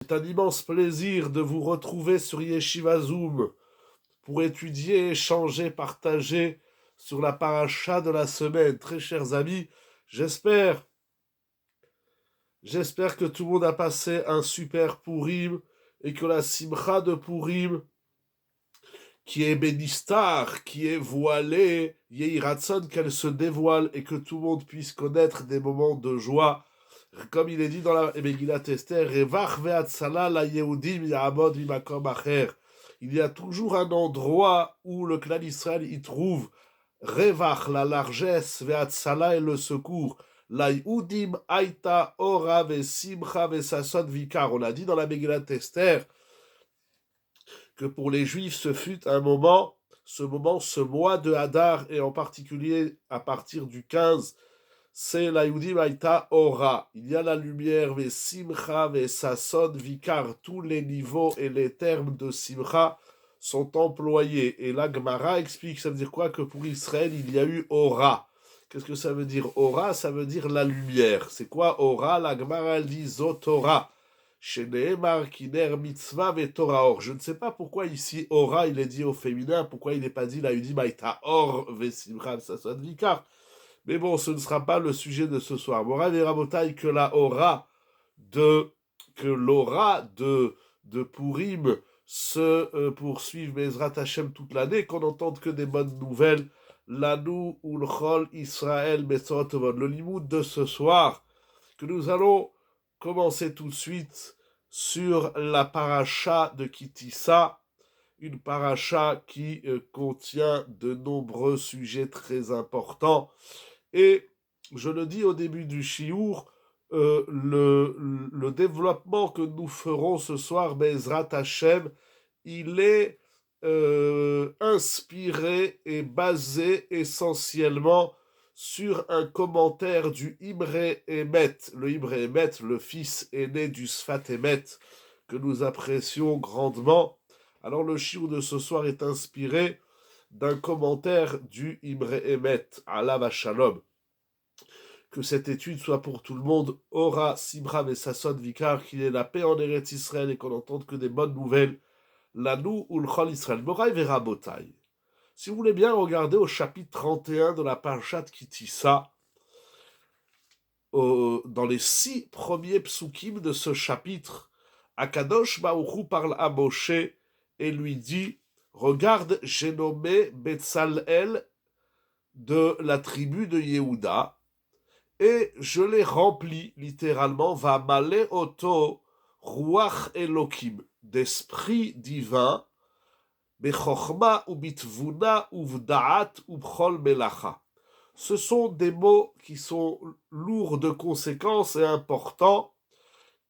C'est un immense plaisir de vous retrouver sur Yeshiva Zoom pour étudier, échanger, partager sur la paracha de la semaine. Très chers amis, j'espère que tout le monde a passé un super Purim et que la simcha de Purim, qui est bénistar, qui est voilée, Yehiratson, qu'elle se dévoile et que tout le monde puisse connaître des moments de joie. Comme il est dit dans la Megillat Esther, Revach ve'atzala la Yehudim ya'amod mimakom acher. Il y a toujours un endroit où le clan d'Israël y trouve Revach, la largesse, ve'atzala et le secours. La Yehudim aita ora ve'simcha ve'sason vikar. On a dit dans la Megillat Esther que pour les Juifs, ce fut un moment, ce mois de Hadar, et en particulier à partir du 15, c'est la Yudim Aïta Ora. Il y a la lumière, ve Simcha, ve Sasson, Vikar. Tous les niveaux et les termes de Simcha sont employés. Et la Gemara explique, ça veut dire quoi? Que pour Israël, il y a eu Ora. Qu'est-ce que ça veut dire Ora? Ça veut dire la lumière. C'est quoi Ora? La Gemara, elle dit Zotora. Sheneemar Kiner Mitzvah ve Torah Or. Je ne sais pas pourquoi ici Ora, il est dit au féminin. Pourquoi il n'est pas dit la Yudim Aïta Or, ve Simcha, ve Sasson, Vikar. Mais bon, ce ne sera pas le sujet de ce soir. Morav et Rabotai, que l'aura de Purim se poursuive Bezrat Hashem toute l'année, qu'on n'entende que des bonnes nouvelles. Lanu ulchol Israël Betzorot. Le limoud de ce soir, que nous allons commencer tout de suite sur la paracha de Kitissa, une paracha qui contient de nombreux sujets très importants. Et je le dis au début du Chiour, le développement que nous ferons ce soir, Bezrat Hashem, il est inspiré et basé essentiellement sur un commentaire du Imre Emet. Le Imre Emet, le fils aîné du Sfat Emet, que nous apprécions grandement. Alors le Chiour de ce soir est inspiré d'un commentaire du Imre Emet, Alav Shalom. Que cette étude soit pour tout le monde, Ora, Simra et Sasson Vikar, qu'il y ait la paix en Eretz Israël et qu'on n'entende que des bonnes nouvelles. Lanu Ulchol Israël. Moraï Vera Botaï. Si vous voulez bien regarder au chapitre 31 de la Parashat Kitissa, dans les 6 premiers psukim de ce chapitre, Akadosh Baruch Hu parle à Moshe et lui dit: regarde, j'ai nommé Betzalel de la tribu de Yehuda, et je l'ai rempli, littéralement, va malé auto ruach elokim, d'esprit divin, bechokma ou bitvuna ou vdaat ou bchol melacha. Ce sont des mots qui sont lourds de conséquences et importants,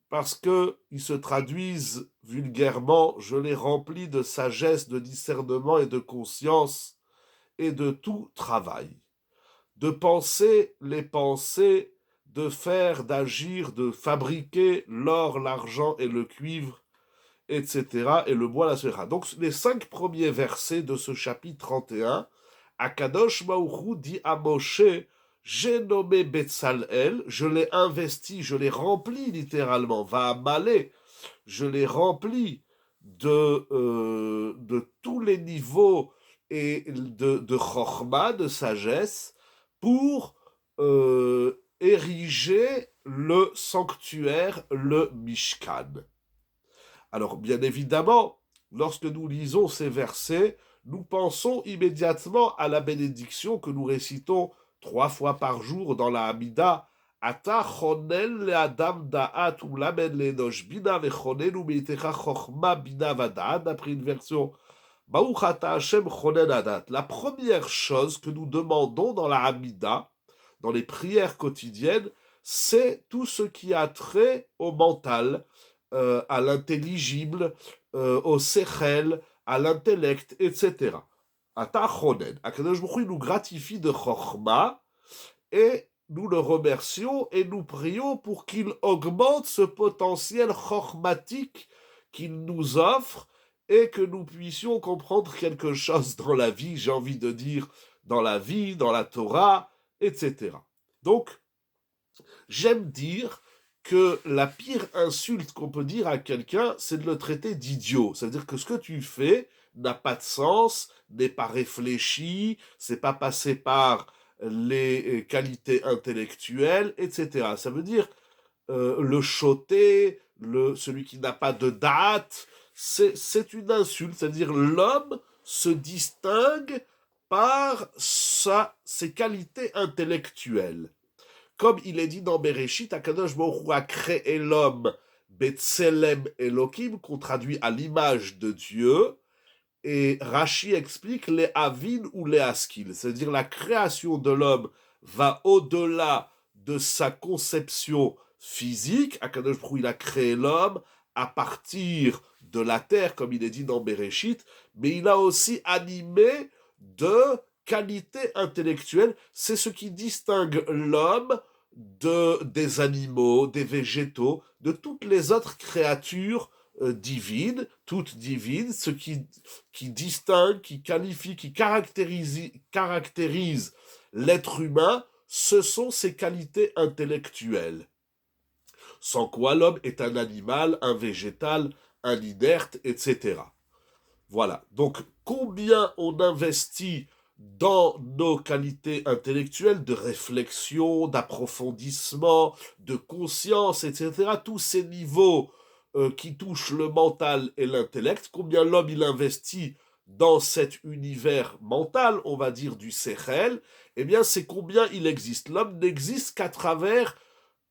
parce qu'ils se traduisent vulgairement: je l'ai rempli de sagesse, de discernement et de conscience, et de tout travail. De penser les pensées, de faire, d'agir, de fabriquer l'or, l'argent et le cuivre, etc. et le bois, la sera. Donc les 5 premiers versets de ce chapitre 31, Akadosh Baruch Hu dit à Moshe: j'ai nommé Betzalel, je l'ai investi, je l'ai rempli littéralement, va malé, je l'ai rempli de tous les niveaux et de chorma, de sagesse, pour ériger le sanctuaire, le Mishkan. Alors, bien évidemment, lorsque nous lisons ces versets, nous pensons immédiatement à la bénédiction que nous récitons 3 fois par jour dans la Hamida. Ata chonel le adam da'at ulamed le enosh bina vechonenu meitecha chochma bina vada'at, d'après une version Baruch ata Hashem chonen adat. La première chose que nous demandons dans la Hamida, dans les prières quotidiennes, c'est tout ce qui a trait au mental, à l'intelligible, au sechel, à l'intellect, etc. Ata chonen. Akadosh Baruch Hu nous gratifie de chochma et nous le remercions et nous prions pour qu'il augmente ce potentiel chochmatique qu'il nous offre et que nous puissions comprendre quelque chose dans la vie, j'ai envie de dire, dans la vie, dans la Torah, etc. Donc, j'aime dire que la pire insulte qu'on peut dire à quelqu'un, c'est de le traiter d'idiot. C'est-à-dire que ce que tu fais n'a pas de sens, n'est pas réfléchi, c'est pas passé par les qualités intellectuelles, etc. Ça veut dire le choté, celui qui n'a pas de date, c'est une insulte. C'est-à-dire l'homme se distingue par ses qualités intellectuelles. Comme il est dit dans Bereshit, Akadosh Baruch Hu a créé l'homme Betselem Elohim, qu'on traduit à l'image de Dieu, et Rashi explique les avin ou les askil, c'est-à-dire la création de l'homme va au-delà de sa conception physique. Akadosh Baruch Hu, il a créé l'homme à partir de la terre, comme il est dit dans Bereshit, mais il a aussi animé de qualités intellectuelles. C'est ce qui distingue l'homme des animaux, des végétaux, de toutes les autres créatures divines, toutes divines, ce qui distingue, qui qualifie, qui caractérise l'être humain, ce sont ses qualités intellectuelles. Sans quoi l'homme est un animal, un végétal, un inerte, etc. Voilà. Donc, combien on investit dans nos qualités intellectuelles de réflexion, d'approfondissement, de conscience, etc., tous ces niveaux qui touchent le mental et l'intellect, combien l'homme il investit dans cet univers mental, on va dire du Sechel, eh bien c'est combien il existe. L'homme n'existe qu'à travers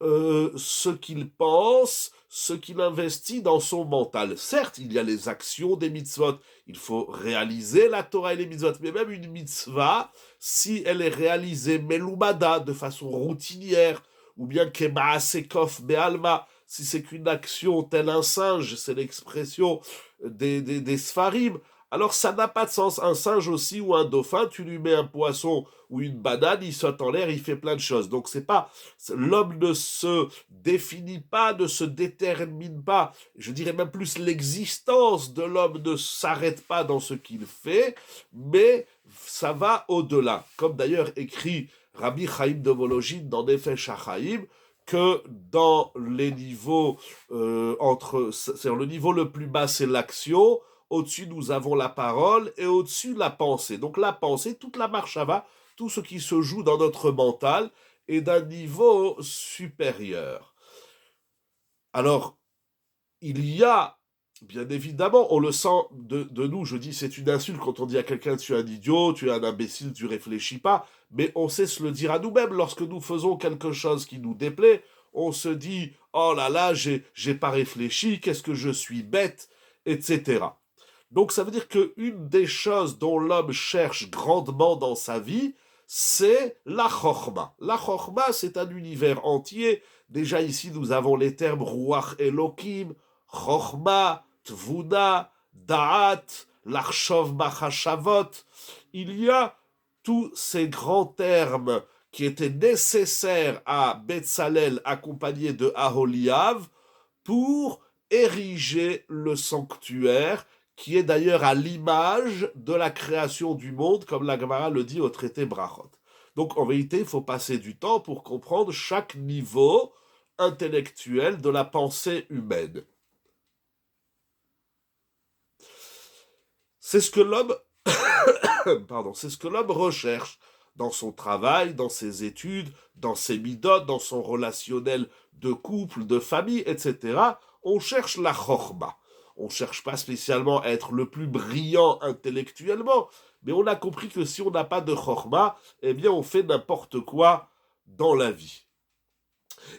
ce qu'il pense, ce qu'il investit dans son mental. Certes, il y a les actions des mitzvot, il faut réaliser la Torah et les mitzvot, mais même une mitzvah, si elle est réalisée melumada, de façon routinière, ou bien kemaasekov be'alma, si c'est qu'une action tel un singe, c'est l'expression des Sfarim, alors ça n'a pas de sens. Un singe aussi ou un dauphin, tu lui mets un poisson ou une banane, il saute en l'air, il fait plein de choses. Donc c'est pas, l'homme ne se définit pas, ne se détermine pas. Je dirais même plus l'existence de l'homme ne s'arrête pas dans ce qu'il fait, mais ça va au-delà. Comme d'ailleurs écrit Rabbi Chaim de Volojine dans Nefesh HaChaim, que dans les niveaux c'est-à-dire le niveau le plus bas c'est l'action, au-dessus nous avons la parole et au-dessus la pensée. Donc la pensée, toute la marchava, tout ce qui se joue dans notre mental est d'un niveau supérieur. Alors, il y a, bien évidemment, on le sent de nous, je dis c'est une insulte quand on dit à quelqu'un tu es un idiot, tu es un imbécile, tu réfléchis pas, mais on sait se le dire à nous-mêmes lorsque nous faisons quelque chose qui nous déplaît, on se dit oh là là, j'ai pas réfléchi, qu'est-ce que je suis bête, etc. Donc ça veut dire qu'une des choses dont l'homme cherche grandement dans sa vie, c'est la chorma. La chorma, c'est un univers entier. Déjà ici, nous avons les termes Ruach Elokim, chorma, tvuna, da'at, larshov machashavot. Il y a tous ces grands termes qui étaient nécessaires à Betzalel accompagné de Aholiav pour ériger le sanctuaire qui est d'ailleurs à l'image de la création du monde, comme la Gemara le dit au traité Brachot. Donc en vérité, il faut passer du temps pour comprendre chaque niveau intellectuel de la pensée humaine. C'est ce que l'homme, c'est ce que l'homme recherche dans son travail, dans ses études, dans ses midotes, dans son relationnel de couple, de famille, etc. On cherche la chorma. On ne cherche pas spécialement à être le plus brillant intellectuellement, mais on a compris que si on n'a pas de chorma, eh bien on fait n'importe quoi dans la vie.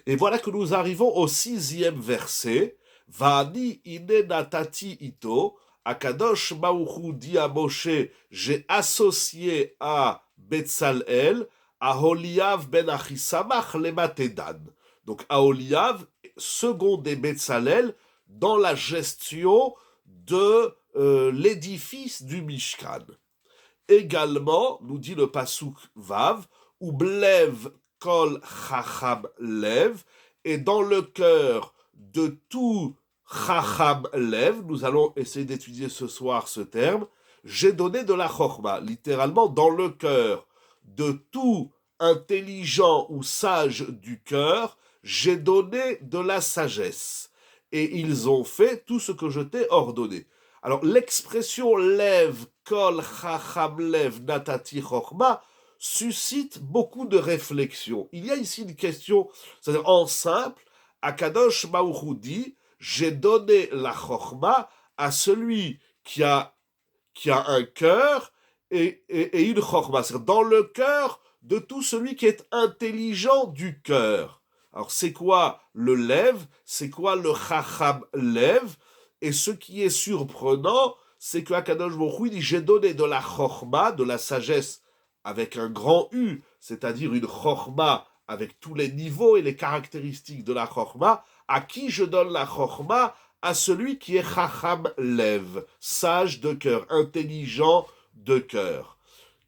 Et voilà que nous arrivons au 6e verset. Va'ani ine natati ito, Akadosh Baruch dit à Moshe, j'ai associé à Betzalel, Aholiav ben Achisamach le Matedan. Donc Aholiav, secondé Betzalel, dans la gestion de l'édifice du Mishkan. Également, nous dit le Pasuk Vav, ou Blev Kol Chacham Lev, et dans le cœur de tout Chacham Lev, nous allons essayer d'étudier ce soir ce terme, j'ai donné de la Chorma, littéralement dans le cœur de tout intelligent ou sage du cœur, j'ai donné de la sagesse. Et ils ont fait tout ce que je t'ai ordonné. Alors, l'expression Lev, Kol, Chacham, Lev, Natati, Chochma suscite beaucoup de réflexions. Il y a ici une question, c'est-à-dire en simple, Akadosh Baruch Hu dit, j'ai donné la Chochma à celui qui a un cœur et une Chochma, c'est-à-dire dans le cœur de tout celui qui est intelligent du cœur. Alors, c'est quoi le Lev? C'est quoi le Chacham Lev? Et ce qui est surprenant, c'est que Akadosh Baruch Hu dit, j'ai donné de la Chochma, de la sagesse, avec un grand U, c'est-à-dire une Chochma avec tous les niveaux et les caractéristiques de la Chochma. À qui je donne la Chochma? À celui qui est Chacham Lev, sage de cœur, intelligent de cœur.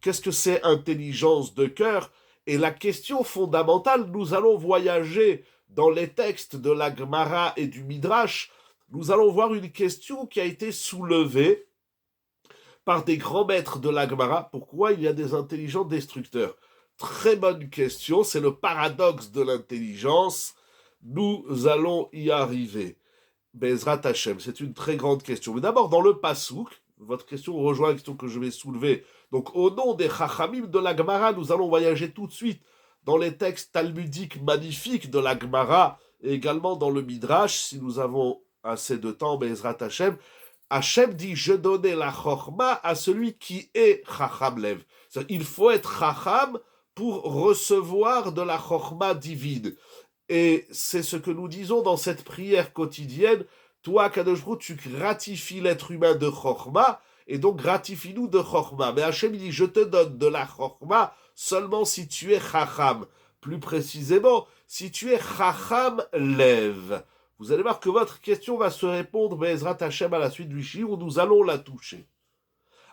Qu'est-ce que c'est intelligence de cœur? Et la question fondamentale, nous allons voyager dans les textes de la Gemara et du Midrash, nous allons voir une question qui a été soulevée par des grands maîtres de la Gemara. Pourquoi il y a des intelligents destructeurs? Très bonne question, c'est le paradoxe de l'intelligence. Nous allons y arriver. Bezrat Hashem, c'est une très grande question. Mais d'abord, dans le Passouk, votre question rejoint la question que je vais soulever. Donc, au nom des Chachamim de la Gemara, nous allons voyager tout de suite dans les textes talmudiques magnifiques de la Gemara et également dans le Midrash, si nous avons assez de temps, Bezrat Hashem. Hashem dit, je donnais la Chochma à celui qui est Chacham Lev. Il faut être Chacham pour recevoir de la Chochma divine. Et c'est ce que nous disons dans cette prière quotidienne. Toi, Kadosh Baruch Hu, tu gratifies l'être humain de Chochma, et donc gratifie-nous de Chochma. Mais Hachem dit, je te donne de la Chochma seulement si tu es Chacham. Plus précisément, si tu es Chacham Lev. Vous allez voir que votre question va se répondre, Be'ezrat Hachem, à la suite du shiur, où nous allons la toucher.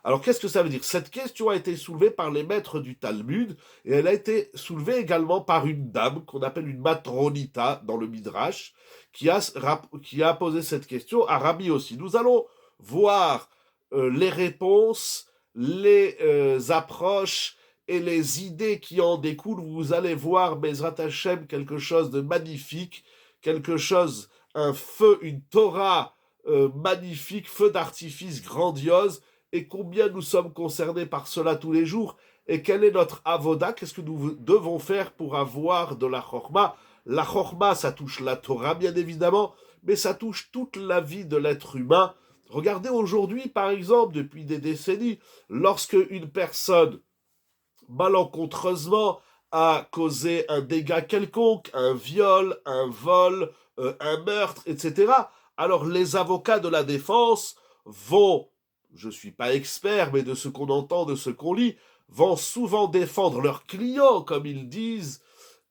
Alors, qu'est-ce que ça veut dire? Cette question a été soulevée par les maîtres du Talmud, et elle a été soulevée également par une dame qu'on appelle une matronita dans le Midrash, qui a posé cette question à Rabbi aussi. Nous allons voir les réponses, les approches et les idées qui en découlent. Vous allez voir, Bezrat Hashem, quelque chose de magnifique, quelque chose, un feu, une Torah magnifique, feu d'artifice grandiose, et combien nous sommes concernés par cela tous les jours, et quel est notre avoda, qu'est-ce que nous devons faire pour avoir de la chorma. La chorma, ça touche la Torah, bien évidemment, mais ça touche toute la vie de l'être humain. Regardez aujourd'hui, par exemple, depuis des décennies, lorsque une personne, malencontreusement, a causé un dégât quelconque, un viol, un vol, un meurtre, etc., alors les avocats de la défense vont, je ne suis pas expert, mais de ce qu'on entend, de ce qu'on lit, vont souvent défendre leurs clients, comme ils disent,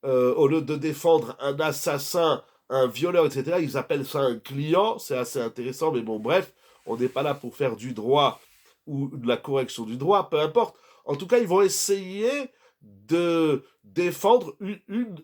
au lieu de défendre un assassin, un violeur, etc., ils appellent ça un client, c'est assez intéressant, mais bon, bref, on n'est pas là pour faire du droit ou de la correction du droit, peu importe. En tout cas, ils vont essayer de défendre une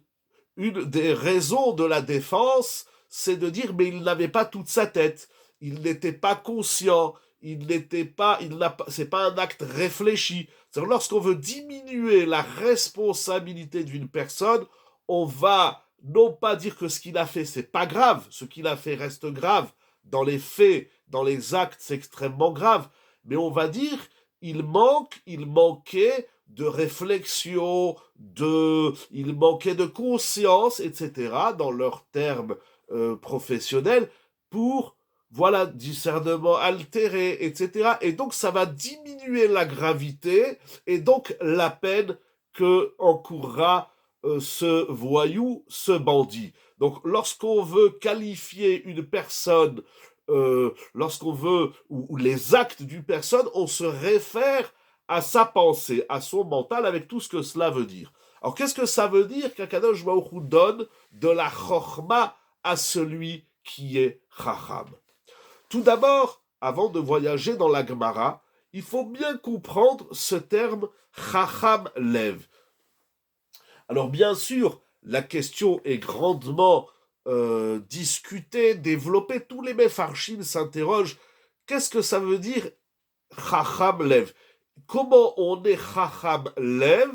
des raisons de la défense, c'est de dire, mais il n'avait pas toute sa tête, il n'était pas conscient, c'est pas un acte réfléchi. C'est-à-dire, lorsqu'on veut diminuer la responsabilité d'une personne, on va non pas dire que ce qu'il a fait, c'est pas grave, ce qu'il a fait reste grave, dans les faits, dans les actes, c'est extrêmement grave, mais on va dire, il manquait de réflexion, il manquait de conscience, etc., dans leurs termes professionnels, pour, voilà, discernement altéré, etc. Et donc, ça va diminuer la gravité, et donc la peine que encourra ce voyou, ce bandit. Donc, lorsqu'on veut qualifier une personne, lorsqu'on veut, ou les actes d'une personne, on se réfère à sa pensée, à son mental, avec tout ce que cela veut dire. Alors, qu'est-ce que ça veut dire qu'Akadosh Baruch Hu donne de la chokhma à celui qui est chacham? Tout d'abord, avant de voyager dans la Gemara, il faut bien comprendre ce terme chacham lev. Alors, bien sûr, la question est grandement discutée, développée. Tous les mefarshim s'interrogent. Qu'est-ce que ça veut dire chacham lev? Comment on est chacham lev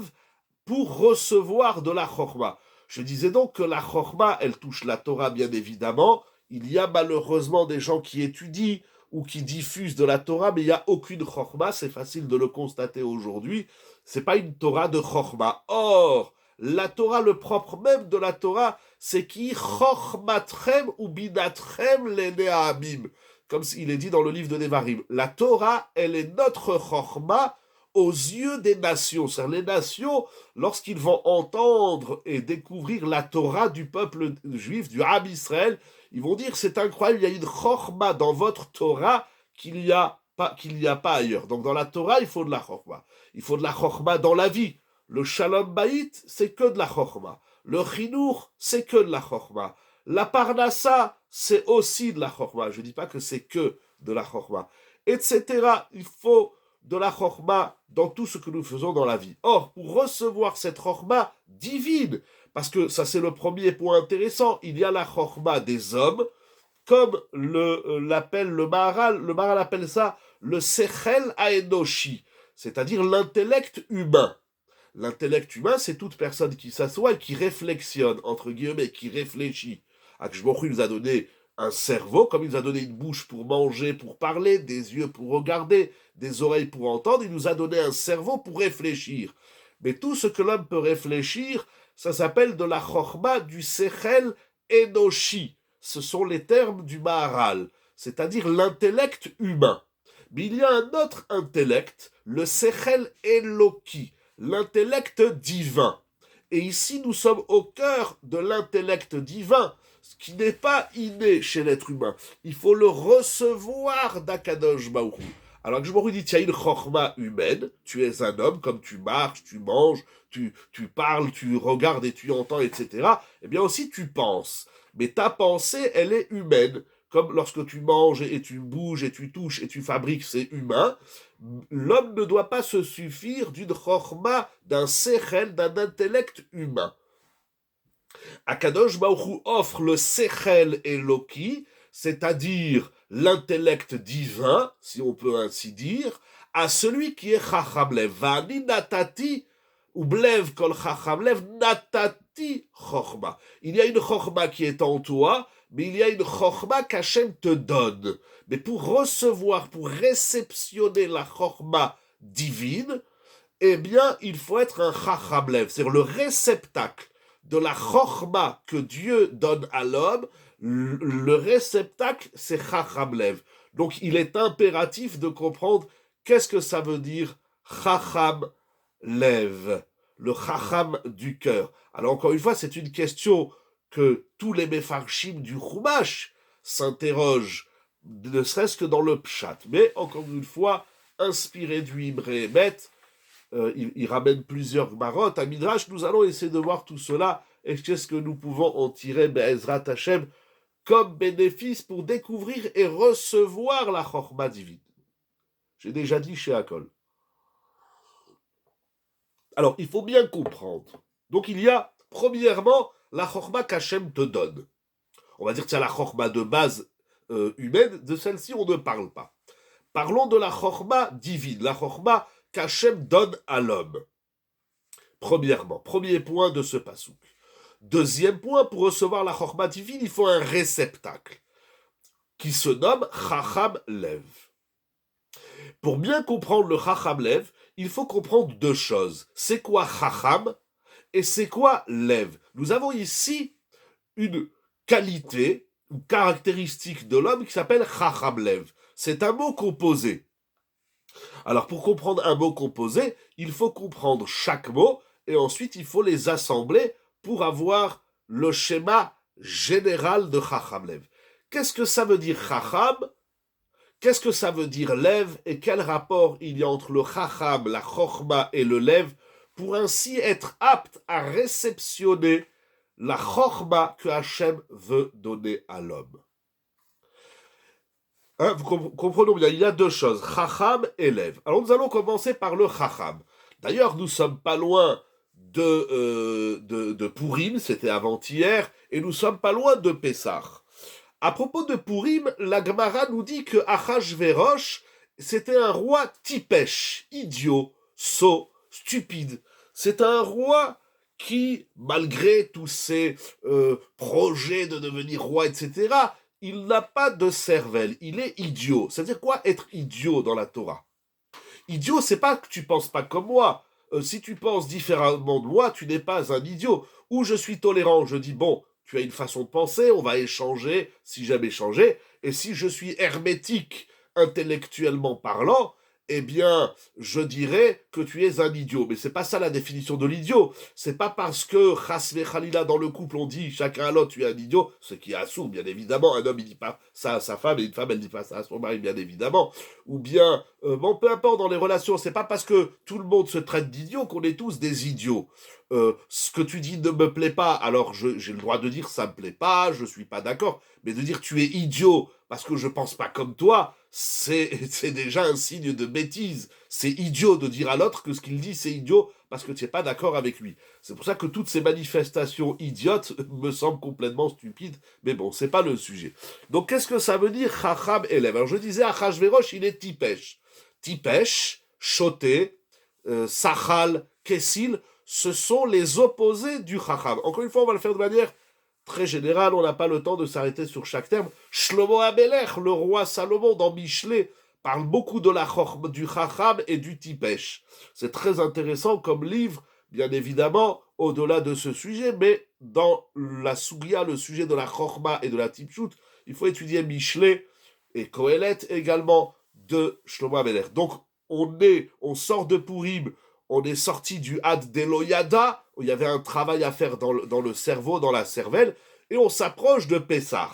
pour recevoir de la chorma? Je disais donc que la chorma, elle touche la Torah, bien évidemment. Il y a malheureusement des gens qui étudient ou qui diffusent de la Torah, mais il n'y a aucune chorma, c'est facile de le constater aujourd'hui. C'est pas une Torah de chorma. Or, la Torah, le propre même de la Torah, c'est qui chormatrem ou binatrem leneamim, comme il est dit dans le livre de Nevarim. La Torah, elle est notre chorma aux yeux des nations. C'est-à-dire les nations, lorsqu'ils vont entendre et découvrir la Torah du peuple juif, du Ham Israël, ils vont dire c'est incroyable, il y a une chorma dans votre Torah qu'il n'y a pas ailleurs. Donc dans la Torah, il faut de la chorma. Il faut de la chorma dans la vie. Le shalom bayit, c'est que de la chorma. Le chinour, c'est que de la chorma. La parnassa, c'est aussi de la chorma. Je ne dis pas que c'est que de la chorma. Etc. Il faut de la chorma dans tout ce que nous faisons dans la vie. Or, pour recevoir cette chorma divine, parce que ça c'est le premier point intéressant, il y a la chorma des hommes, comme l'appelle le Maharal appelle ça le sechel haenoshi, c'est-à-dire l'intellect humain. L'intellect humain, c'est toute personne qui s'assoit et qui réflexionne, entre guillemets, qui réfléchit. Akshbochu nous a donné un cerveau, comme il nous a donné une bouche pour manger, pour parler, des yeux pour regarder, des oreilles pour entendre, il nous a donné un cerveau pour réfléchir. Mais tout ce que l'homme peut réfléchir, ça s'appelle de la chorma du sechel enoshi. Ce sont les termes du Maharal, c'est-à-dire l'intellect humain. Mais il y a un autre intellect, le sechel eloki, l'intellect divin. Et ici, nous sommes au cœur de l'intellect divin, ce qui n'est pas inné chez l'être humain. Il faut le recevoir d'Akadosh Baruch Hu. Alors que je me dis, tu as une chorma humaine, tu es un homme, comme tu marches, tu manges, tu parles, tu regardes et tu entends, etc. Eh bien aussi, tu penses. Mais ta pensée, elle est humaine. Comme lorsque tu manges et tu bouges et tu touches et tu fabriques, c'est humain. L'homme ne doit pas se suffire d'une chorma, d'un sechel, d'un intellect humain. Akadosh Baruch Hu offre le sechel Eloki, c'est-à-dire l'intellect divin, si on peut ainsi dire, à celui qui est Chacham Lev. Vani natati, ou blev kol Chacham Lev, natati chorma. Il y a une chorma qui est en toi, mais il y a une chorma qu'Hachem te donne. Mais pour recevoir, pour réceptionner la chorma divine, eh bien, il faut être un Chacham Lev, c'est-à-dire le réceptacle de la chorma que Dieu donne à l'homme. Le réceptacle, c'est Chacham Lev. Donc, il est impératif de comprendre qu'est-ce que ça veut dire Chacham Lev, le Chacham du cœur. Alors, encore une fois, c'est une question que tous les Mefarshim du Chumash s'interrogent, ne serait-ce que dans le Pshat. Mais, encore une fois, inspiré du Imre Emet, il ramène plusieurs marottes à Midrash. Nous allons essayer de voir tout cela et qu'est-ce que nous pouvons en tirer, Be'ezrat Hashem, comme bénéfice pour découvrir et recevoir la chorma divine. J'ai déjà dit chez Akol. Alors, il faut bien comprendre. Donc, il y a, premièrement, la chorma qu'Hachem te donne. On va dire que c'est la chorma de base humaine. De celle-ci, on ne parle pas. Parlons de la chorma divine, la chorma qu'Hachem donne à l'homme. Premièrement, premier point de ce pasouk. Deuxième point, pour recevoir la chorma divine, il faut un réceptacle qui se nomme Chacham Lev. Pour bien comprendre le Chacham Lev, il faut comprendre deux choses. C'est quoi Chacham et c'est quoi Lev? Nous avons ici une qualité, une caractéristique de l'homme qui s'appelle Chacham Lev. C'est un mot composé. Alors, pour comprendre un mot composé, il faut comprendre chaque mot et ensuite il faut les assembler pour avoir le schéma général de Chacham Lev. Qu'est-ce que ça veut dire Chacham? Qu'est-ce que ça veut dire Lev? Et quel rapport il y a entre le Chacham, la Chochma et le Lev pour ainsi être apte à réceptionner la Chochma que Hachem veut donner à l'homme? Vous comprenez bien, il y a deux choses, Chacham et Lev. Alors nous allons commencer par le Chacham. D'ailleurs, nous sommes pas loin de Purim, c'était avant-hier, et nous sommes pas loin de Pessah. À propos de Purim, la Gemara nous dit que Achashverosh, c'était un roi tipesh, idiot, sot, stupide. C'est un roi qui, malgré tous ses projets de devenir roi, etc., il n'a pas de cervelle, il est idiot. C'est-à-dire quoi être idiot dans la Torah? Idiot, c'est pas que tu penses pas comme moi. Si tu penses différemment de moi, tu n'es pas un idiot. Ou je suis tolérant, je dis bon, tu as une façon de penser, on va échanger, si j'aime échanger. Et si je suis hermétique intellectuellement parlant, eh bien, je dirais que tu es un idiot. Mais c'est pas ça la définition de l'idiot. C'est pas parce que Chasve Khalila dans le couple on dit chacun à l'autre tu es un idiot, ce qui est assourd, bien évidemment. Un homme il dit pas ça à sa femme et une femme elle dit pas ça à son mari, bien évidemment. Ou bien, bon, peu importe dans les relations, c'est pas parce que tout le monde se traite d'idiot qu'on est tous des idiots. Ce que tu dis ne me plaît pas, alors j'ai le droit de dire ça me plaît pas, je suis pas d'accord. Mais de dire tu es idiot parce que je pense pas comme toi, c'est déjà un signe de bêtise. C'est idiot de dire à l'autre que ce qu'il dit c'est idiot parce que tu n'es pas d'accord avec lui. C'est pour ça que toutes ces manifestations idiotes me semblent complètement stupides, mais bon, c'est pas le sujet. Donc qu'est-ce que ça veut dire Chacham élève? Alors je disais Achashverosh, il est Tipesh. Tipesh, Choté, Sachal, Kessil, ce sont les opposés du Chacham. Encore une fois, on va le faire de manière très générale, on n'a pas le temps de s'arrêter sur chaque terme. Shlomo Amelech, le roi Salomon dans Michelet, parle beaucoup de du Chacham et du Tipesh. C'est très intéressant comme livre, bien évidemment, au-delà de ce sujet, mais dans la Sougia, le sujet de la Chorma et de la Tipshut, il faut étudier Michelet et Kohelet également de Shlomo Amelech. Donc, on sort de Purim, on est sorti du Had d'Eloyada, où il y avait un travail à faire dans le cerveau, dans la cervelle, et on s'approche de Pessah.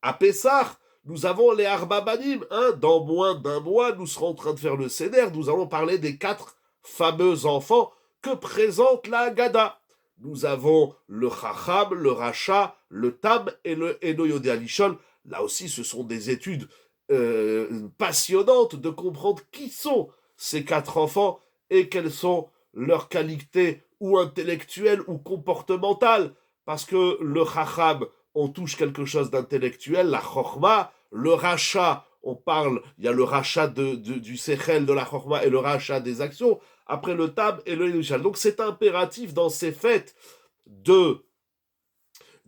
À Pessah, nous avons les Arbabanim. Dans moins d'un mois, nous serons en train de faire le Seder. Nous allons parler des 4 fameux enfants que présente la Haggadah. Nous avons le Chacham, le Racha, le Tam et le Eno Yodé Alishon. Là aussi, ce sont des études passionnantes de comprendre qui sont ces 4 enfants et quelles sont leurs qualités ou intellectuelles ou comportementales. Parce que le Chacham, on touche quelque chose d'intellectuel, la Chorma, le Racha, on parle, il y a le Racha du Sechel, de la Chorma et le Racha des actions, après le Tab et le Inushal. Donc c'est impératif dans ces fêtes de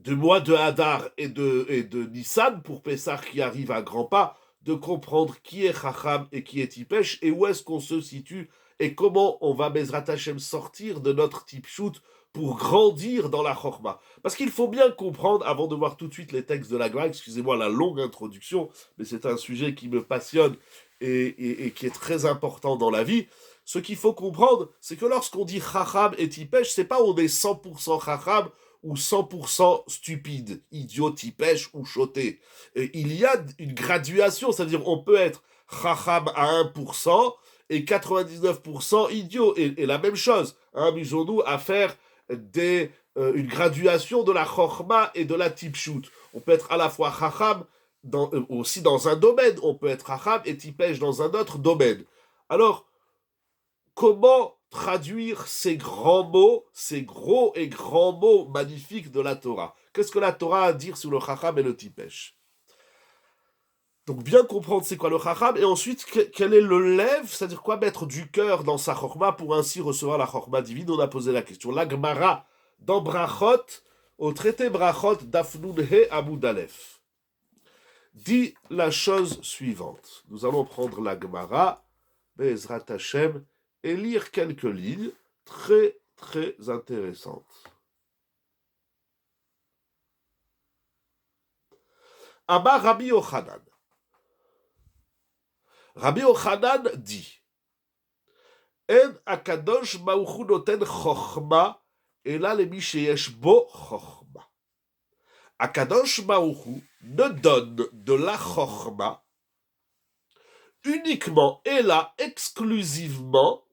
mois de Hadar et de Nissan, pour Pessah qui arrive à grands pas, de comprendre qui est Chacham et qui est Tipesh et où est-ce qu'on se situe et comment on va Bezrat Hashem sortir de notre Tipshut pour grandir dans la Chorma. Parce qu'il faut bien comprendre, avant de voir tout de suite les textes de la Gemara, excusez-moi la longue introduction, mais c'est un sujet qui me passionne et qui est très important dans la vie. Ce qu'il faut comprendre, c'est que lorsqu'on dit Chacham et Tipesh, c'est pas on est 100% Chacham ou 100% stupide, idiot, Tipesh ou choté. Il y a une graduation, c'est-à-dire on peut être Chacham à 1% et 99% idiot. Et la même chose, amusons-nous à faire une graduation de la Chorma et de la Tipshut. On peut être à la fois Chacham aussi dans un domaine, on peut être Chacham et Tipesh dans un autre domaine. Alors, comment traduire ces grands mots, ces gros et grands mots magnifiques de la Torah? Qu'est-ce que la Torah a à dire sur le Chacham et le Tipesh? Donc bien comprendre c'est quoi le Chacham, et ensuite quel est le lève, c'est-à-dire quoi mettre du cœur dans sa Chorma pour ainsi recevoir la Chorma divine. On a posé la question. La Gemara dans Brachot, au traité Brachot d'Afnun He Amud Aleph, dit la chose suivante. Nous allons prendre la Gemara, Be'ezrat Hashem, et lire quelques lignes très très intéressantes. Amar Rabbi Yochanan. Rabbi Yochanan dit En akadosh baruch noten chochma ela lemi sheyesh bo chochma. Akadosh baruch ne donne de la chochma uniquement et là exclusivement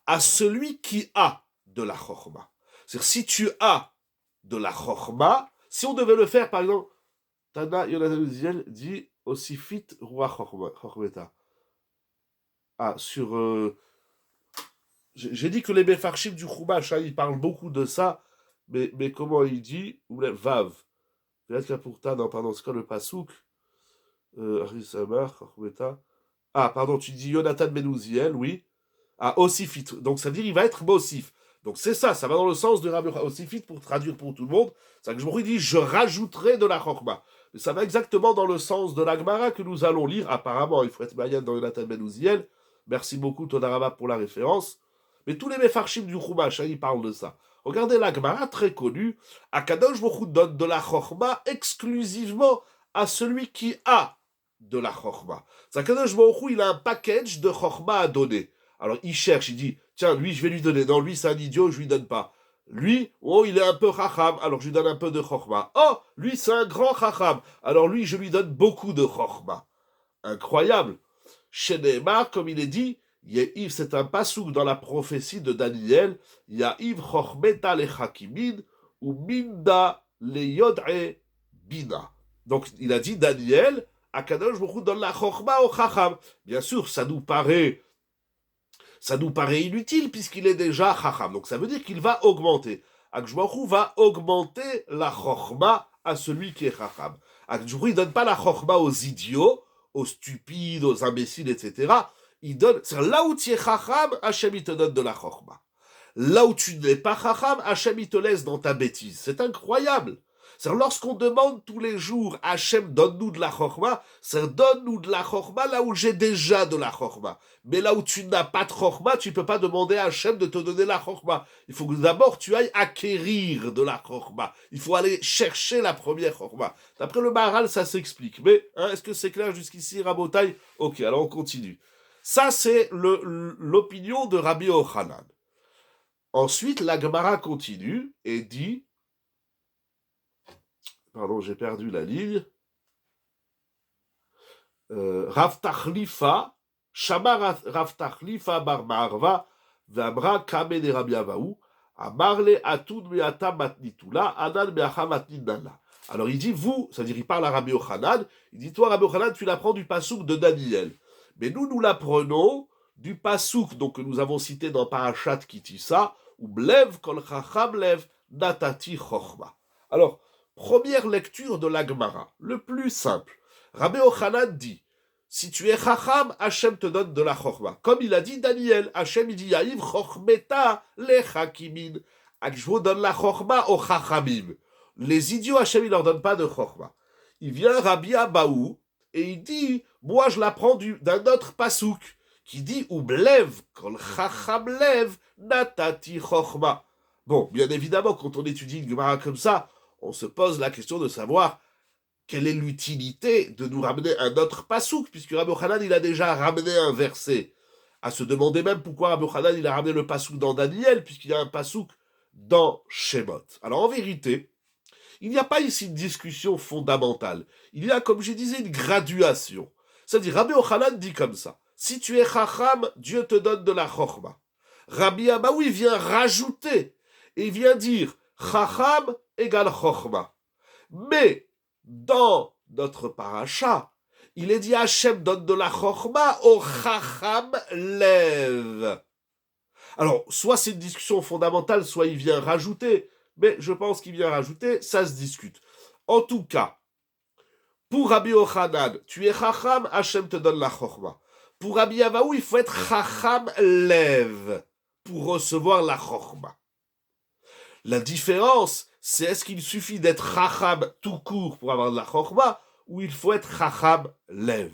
à celui qui a de la chochma. C'est-à-dire si tu as de la chochma, si on devait le faire par exemple, Tana Yonatan Uziel dit aussi fit roi chochmeta. J'ai dit que les Mefarshim du Chumash, ils parlent beaucoup de ça, mais comment il dit Vav. Non, pardon, c'est quoi le Pasouk pardon, tu dis Yonatan Ben Uziel, oui. Osifit. Donc ça veut dire il va être Mosif. Donc c'est ça va dans le sens de Rabbi Osifit pour traduire pour tout le monde. C'est que je dit, je rajouterai de la chokma. Mais ça va exactement dans le sens de la Gemara que nous allons lire. Apparemment, il faut être mayan dans Yonatan Ben Uziel. Merci beaucoup, Todarabah, pour la référence. Mais tous les Mefarshim du Chumash, ils parlent de ça. Regardez la Gemara, très connue. Akadosh Baruch Hu donne de la chokma exclusivement à celui qui a de la chokma. Akadosh Baruch Hu, il a un package de chokma à donner. Alors il cherche, il dit, tiens, lui, je vais lui donner. Non, lui, c'est un idiot, je lui donne pas. Lui, oh, il est un peu chacham, alors je lui donne un peu de chokma. Oh, lui, c'est un grand chacham, alors lui, je lui donne beaucoup de chokma. Incroyable. Chez Neymar, comme il est dit, Yehiv, c'est un pasouk dans la prophétie de Daniel, Yahiv chochmeta le chakimin, ou minda le yod'e bina. Donc, il a dit, Daniel, Akadosh Baruch Hu donne la chokma au chacham. Bien sûr, ça nous paraît inutile puisqu'il est déjà chacham. Donc ça veut dire qu'il va augmenter. Akadosh Baruch Hu va augmenter la chokma à celui qui est chacham. Akadosh Baruch Hu, il donne pas la chokma aux idiots, aux stupides, aux imbéciles, etc. Il donne, c'est là où tu es chacham, Hachem il te donne de la chokma. Là où tu n'es pas chacham, Hachem il te laisse dans ta bêtise. C'est incroyable. C'est lorsqu'on demande tous les jours, Hachem, donne-nous de la chokma, c'est donne-nous de la chokma là où j'ai déjà de la chokma. Mais là où tu n'as pas de chokma, tu ne peux pas demander à Hachem de te donner la chokma. Il faut que d'abord tu ailles acquérir de la chokma. Il faut aller chercher la première chokma. D'après le Maharal, ça s'explique. Mais est-ce que c'est clair jusqu'ici, Rabotai? Ok, alors on continue. Ça, c'est l'opinion de Rabbi Yochanan. Ensuite, la Gemara continue et dit... Pardon, j'ai perdu la ligne. Rav Tachlifa, Shama Rav Tachlifa bar Ma'arva, V'amra Kame de Rabbi Avaou, Amarle Atud Meata Matnitula, Anan Meacha Matnidala. Alors il dit, vous, c'est-à-dire il parle à Rabbi Yochanan, il dit, toi Rabbi Yochanan, tu l'apprends du pasouk de Daniel. Mais nous l'apprenons du pasouk, donc que nous avons cité dans Parashat Kitissa, ou Blev Kol Chacham Lev Natati Chochma. Alors, première lecture de la Gemara, le plus simple. Rabbi Yochanan dit, si tu es chacham, Hachem te donne de la chokma. Comme il a dit Daniel, Hachem il dit, Yahiv chochmeta le chakimin. Je vous donne la chokma aux chachamim. Les idiots, Hachem il leur donne pas de chokma. Il vient Rabbi Abaou et il dit, moi je l'apprends d'un autre pasouk qui dit, Ublev kol chacham lev natati chokma. Bon, bien évidemment, quand on étudie une Gemara comme ça, on se pose la question de savoir quelle est l'utilité de nous ramener un autre pasouk, puisque Rabbi Yochanan, il a déjà ramené un verset. À se demander même pourquoi Rabbi Yochanan, il a ramené le pasouk dans Daniel, puisqu'il y a un pasouk dans Shemot. Alors en vérité, il n'y a pas ici une discussion fondamentale. Il y a, comme je disais, une graduation. C'est-à-dire, Rabbi Yochanan dit comme ça, si tu es chacham, Dieu te donne de la chokhma. Rabbi Abaou, il vient rajouter, et il vient dire, chacham égale chokhma. Mais, dans notre paracha, il est dit Hachem donne de la chokhma au chacham lev. Alors, soit c'est une discussion fondamentale, soit il vient rajouter, mais je pense qu'il vient rajouter, ça se discute. En tout cas, pour Rabbi Yochanan, tu es chacham, Hachem te donne la chokhma. Pour Rabbi Abaou, il faut être chacham lev pour recevoir la chokhma. La différence, c'est est-ce qu'il suffit d'être chacham tout court pour avoir de la chokhma, ou il faut être chacham lev.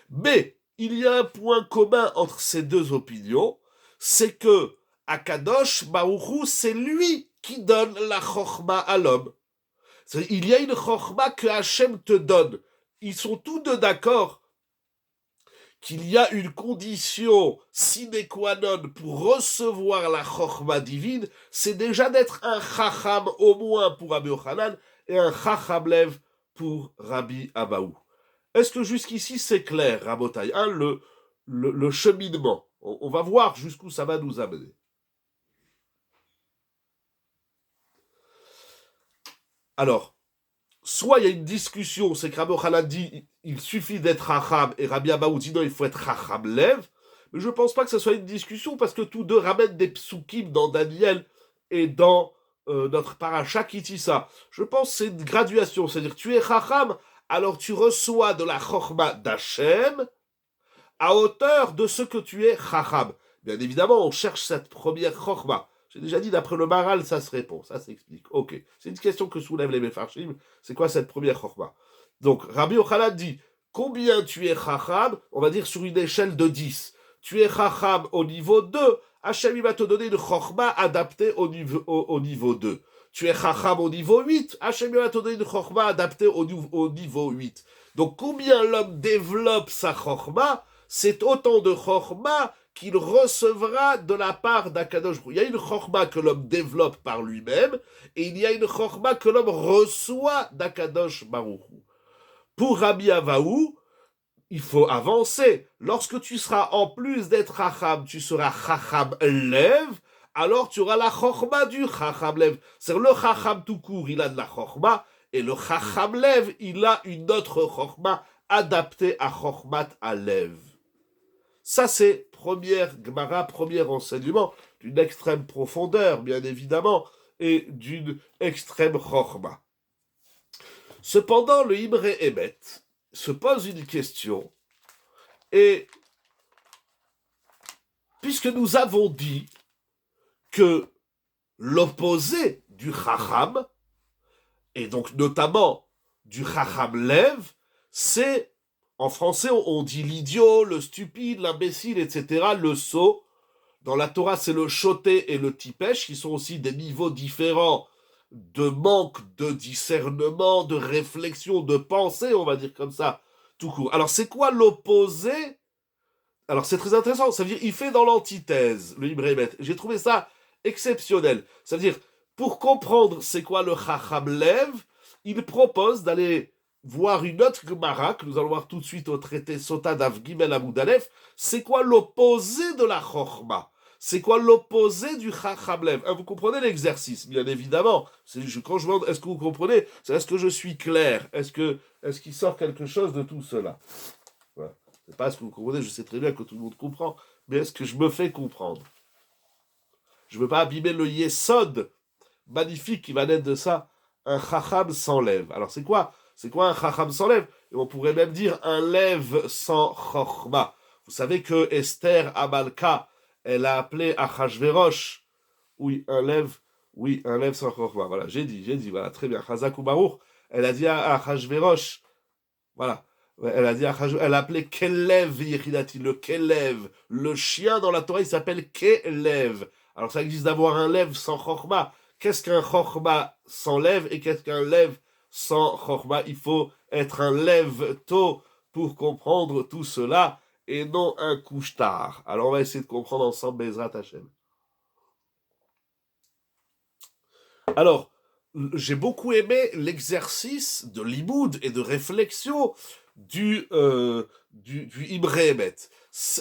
Mais il y a un point commun entre ces deux opinions, c'est que Akadosh Baruch Hu, c'est lui qui donne la chokhma à l'homme. Il y a une chokhma que Hachem te donne. Ils sont tous deux d'accord qu'il y a une condition sine qua non pour recevoir la chokhma divine, c'est déjà d'être un chacham au moins pour Rabbi Yochanan et un chacham lev pour Rabbi Abaou. Est-ce que jusqu'ici c'est clair, Rabotai, le cheminement? On va voir jusqu'où ça va nous amener. Alors, soit il y a une discussion, c'est que Rabbi Yochanan dit il suffit d'être chacham, et Rabbi Abaou dit non, il faut être chacham lev, mais je ne pense pas que ce soit une discussion, parce que tous deux ramènent des psukim dans Daniel et dans notre paracha Kitissa. Je pense que c'est une graduation, c'est-à-dire tu es chacham, alors tu reçois de la chokhma d'Hachem à hauteur de ce que tu es chacham. Bien évidemment, on cherche cette première chorma. J'ai déjà dit, d'après le Maral, ça se répond, ça s'explique. Ok, c'est une question que soulèvent les Mefarshim. C'est quoi cette première chorma? Donc, Rabbi Yochanan dit, combien tu es chacham? On va dire sur une échelle de 10. Tu es chacham au niveau 2. Hachem, il va te donner une chorma adaptée au niveau 2. Tu es chacham au niveau 8. Hachem, il va te donner une chorma adaptée au niveau 8. Donc, combien l'homme développe sa chorma, c'est autant de chorma qu'il recevra de la part d'Akadosh Baruch Hu. Il y a une chorma que l'homme développe par lui-même, et il y a une chorma que l'homme reçoit d'Akadosh Baruch Hu. Pour Rabbi Avahu, il faut avancer. Lorsque tu seras, en plus d'être Chacham, tu seras Chacham Lev, alors tu auras la chorma du Chacham Lev. C'est-à-dire le Chacham tout court, il a de la chorma, et le Chacham Lev, il a une autre chorma adaptée à Chormat Alev. Ça, c'est première Gemara, premier enseignement, d'une extrême profondeur, bien évidemment, et d'une extrême chorma. Cependant, le Imre Emet se pose une question, et puisque nous avons dit que l'opposé du Chacham, et donc notamment du Chacham Lev, c'est, en français on dit l'idiot, le stupide, l'imbécile, etc., le sot. Dans la Torah, c'est le choté et le tipesh, qui sont aussi des niveaux différents de manque de discernement, de réflexion, de pensée, on va dire comme ça, tout court. Alors, c'est quoi l'opposé? Alors, c'est très intéressant. Ça veut dire, il fait dans l'antithèse, le Imre Emet. J'ai trouvé ça exceptionnel. Ça veut dire, pour comprendre c'est quoi le Chacham Lev, il propose d'aller voir une autre Gemara, que nous allons voir tout de suite au traité Sota Daf Gimel Amud Aleph. C'est quoi l'opposé de la Chorma? C'est quoi l'opposé du Chacham Lev? Vous comprenez l'exercice, bien évidemment. Quand je demande, est-ce que vous comprenez? C'est est-ce que je suis clair? Est-ce qu'il sort quelque chose de tout cela? Voilà. C'est pas ce que vous comprenez, je sais très bien que tout le monde comprend, mais est-ce que je me fais comprendre? Je ne veux pas abîmer le Yesod magnifique qui va naître de ça, un Chacham sans lève. Alors c'est quoi un Chacham sans lève? Et on pourrait même dire un lève sans Chorma. Vous savez que Esther Amalka, elle a appelé Achashverosh, oui, un lève sans Chorma. Voilà, j'ai dit, voilà, très bien. Chazak ou Baruch, elle a dit à Achashverosh, voilà, elle a appelé Kelev Yechidati, le Kelev. Le chien dans la Torah, il s'appelle Kelev. Alors ça existe d'avoir un lève sans Chorma. Qu'est-ce qu'un Chorma sans lève et qu'est-ce qu'un lève sans Chorma? Il faut être un lève tôt pour comprendre tout cela et non un couche-tard. Alors on va essayer de comprendre ensemble Bezrat Hashem. Alors, j'ai beaucoup aimé l'exercice de limoud et de réflexion du Imre Emet.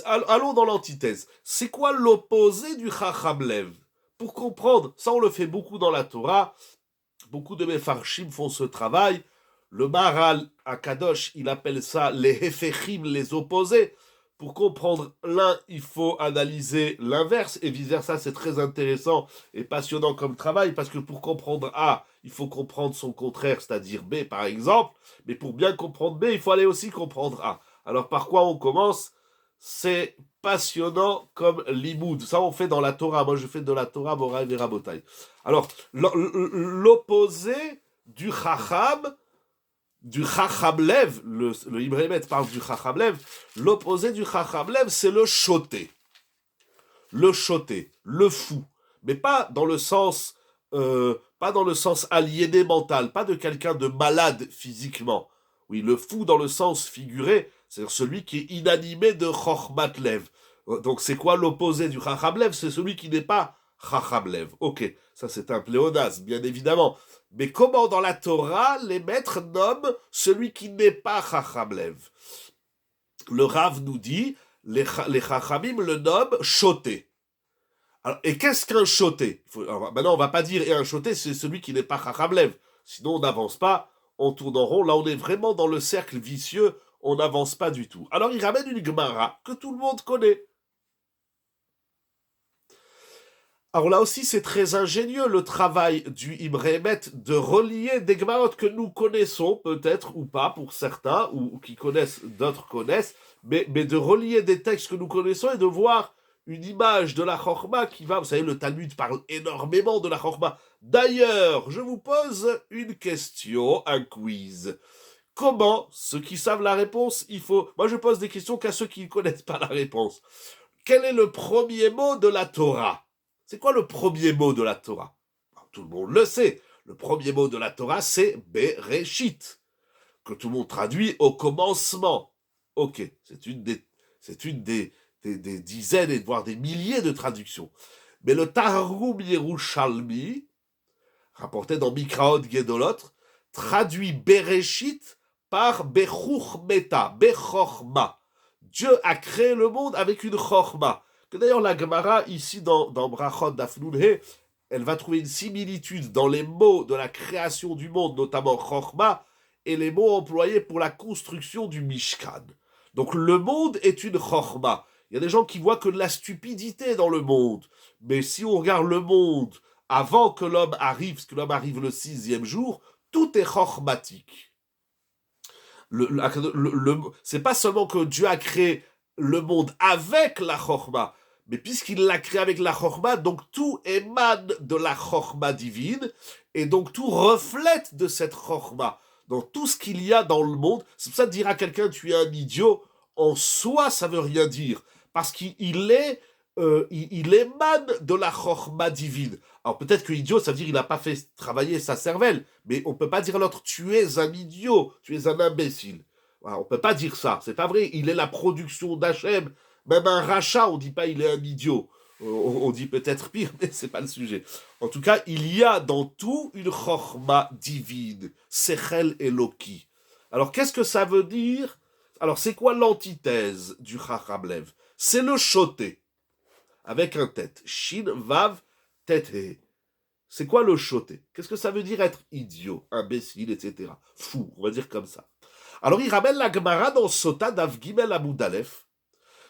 Allons dans l'antithèse. C'est quoi l'opposé du Chacham Lev? Pour comprendre, ça on le fait beaucoup dans la Torah, beaucoup de Mefarshim font ce travail. Le Maral à Kadosh, il appelle ça les Hefechim, les opposés. Pour comprendre l'un, il faut analyser l'inverse, et vice-versa, c'est très intéressant et passionnant comme travail, parce que pour comprendre A, il faut comprendre son contraire, c'est-à-dire B par exemple, mais pour bien comprendre B, il faut aller aussi comprendre A. Alors par quoi on commence? C'est passionnant comme limoud. Ça on fait dans la Torah, moi je fais de la Torah, Moraï et Rabotai. Alors, l'opposé du Chacham Lev, le Imre Emet parle du Chacham Lev, l'opposé du Chacham Lev, c'est le choté. Le choté, le fou. Mais pas dans le sens aliéné mental, pas de quelqu'un de malade physiquement. Oui, le fou dans le sens figuré, c'est-à-dire celui qui est inanimé de Chochmat Lev. Donc c'est quoi l'opposé du Chacham Lev? C'est celui qui n'est pas Chacham Lev. Ok, ça c'est un pléonasme, bien évidemment. Mais comment dans la Torah les maîtres nomment celui qui n'est pas Chacham Lev? Le Rav nous dit, les Chachamim le nomment choté. Alors, et qu'est-ce qu'un choté? Maintenant on va pas dire et un choté c'est celui qui n'est pas Chacham Lev. Sinon on n'avance pas, on tourne en rond. Là on est vraiment dans le cercle vicieux, on n'avance pas du tout. Alors il ramène une Gemara que tout le monde connaît. Alors là aussi, c'est très ingénieux le travail du Imre Emet de relier des Gemarot que nous connaissons, peut-être ou pas pour certains, ou qui connaissent, d'autres connaissent, mais de relier des textes que nous connaissons et de voir une image de la Chorma qui va... Vous savez, le Talmud parle énormément de la Chorma. D'ailleurs, je vous pose une question, un quiz. Comment, ceux qui savent la réponse, il faut... Moi, je pose des questions qu'à ceux qui ne connaissent pas la réponse. Quel est le premier mot de la Torah? C'est quoi le premier mot de la Torah? Tout le monde le sait. Le premier mot de la Torah, c'est Bereshit, que tout le monde traduit au commencement. Ok, c'est une des dizaines, voire des milliers de traductions. Mais le Targum Yerushalmi, rapporté dans Mikraot Gedolot, traduit Bereshit par Bechuchmeta, Bechorma. Dieu a créé le monde avec une Chorma. Que d'ailleurs la Gemara, ici dans Brachot d'Afnunhe, elle va trouver une similitude dans les mots de la création du monde, notamment Chorma, et les mots employés pour la construction du Mishkan. Donc le monde est une Chorma. Il y a des gens qui voient que de la stupidité dans le monde. Mais si on regarde le monde avant que l'homme arrive, parce que l'homme arrive le 6e jour, tout est chormatique. C'est pas seulement que Dieu a créé le monde avec la chorma, mais puisqu'il l'a créé avec la chorma, donc tout émane de la chorma divine, et donc tout reflète de cette chorma. Donc tout ce qu'il y a dans le monde, c'est pour ça que dire à quelqu'un tu es un idiot, en soi ça veut rien dire, parce qu'il est... il émane de la chorma divine. Alors peut-être que idiot, ça veut dire qu'il n'a pas fait travailler sa cervelle, mais on ne peut pas dire à l'autre, tu es un idiot, tu es un imbécile. Voilà, on ne peut pas dire ça, c'est pas vrai, il est la production d'Hachem. Même un rachat, on ne dit pas il est un idiot. On dit peut-être pire, mais c'est pas le sujet. En tout cas, il y a dans tout une chorma divine, Sechel Eloki. Alors qu'est-ce que ça veut dire? Alors c'est quoi l'antithèse du Chacham Lev? C'est le choté. Avec un tête. Shin, vav, tête, he. C'est quoi le choté? Qu'est-ce que ça veut dire être idiot, imbécile, etc. Fou, on va dire comme ça. Alors il ramène la Gemara dans Sota d'Av Gimel Amud Aleph,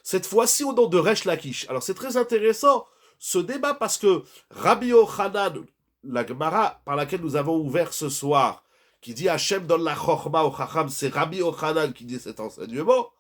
cette fois-ci au nom de Resh Lakish. Alors c'est très intéressant ce débat parce que Rabbi Yochanan, la Gemara par laquelle nous avons ouvert ce soir, qui dit Hachem donne la Chochma au Chacham, c'est Rabbi Yochanan qui dit cet enseignement,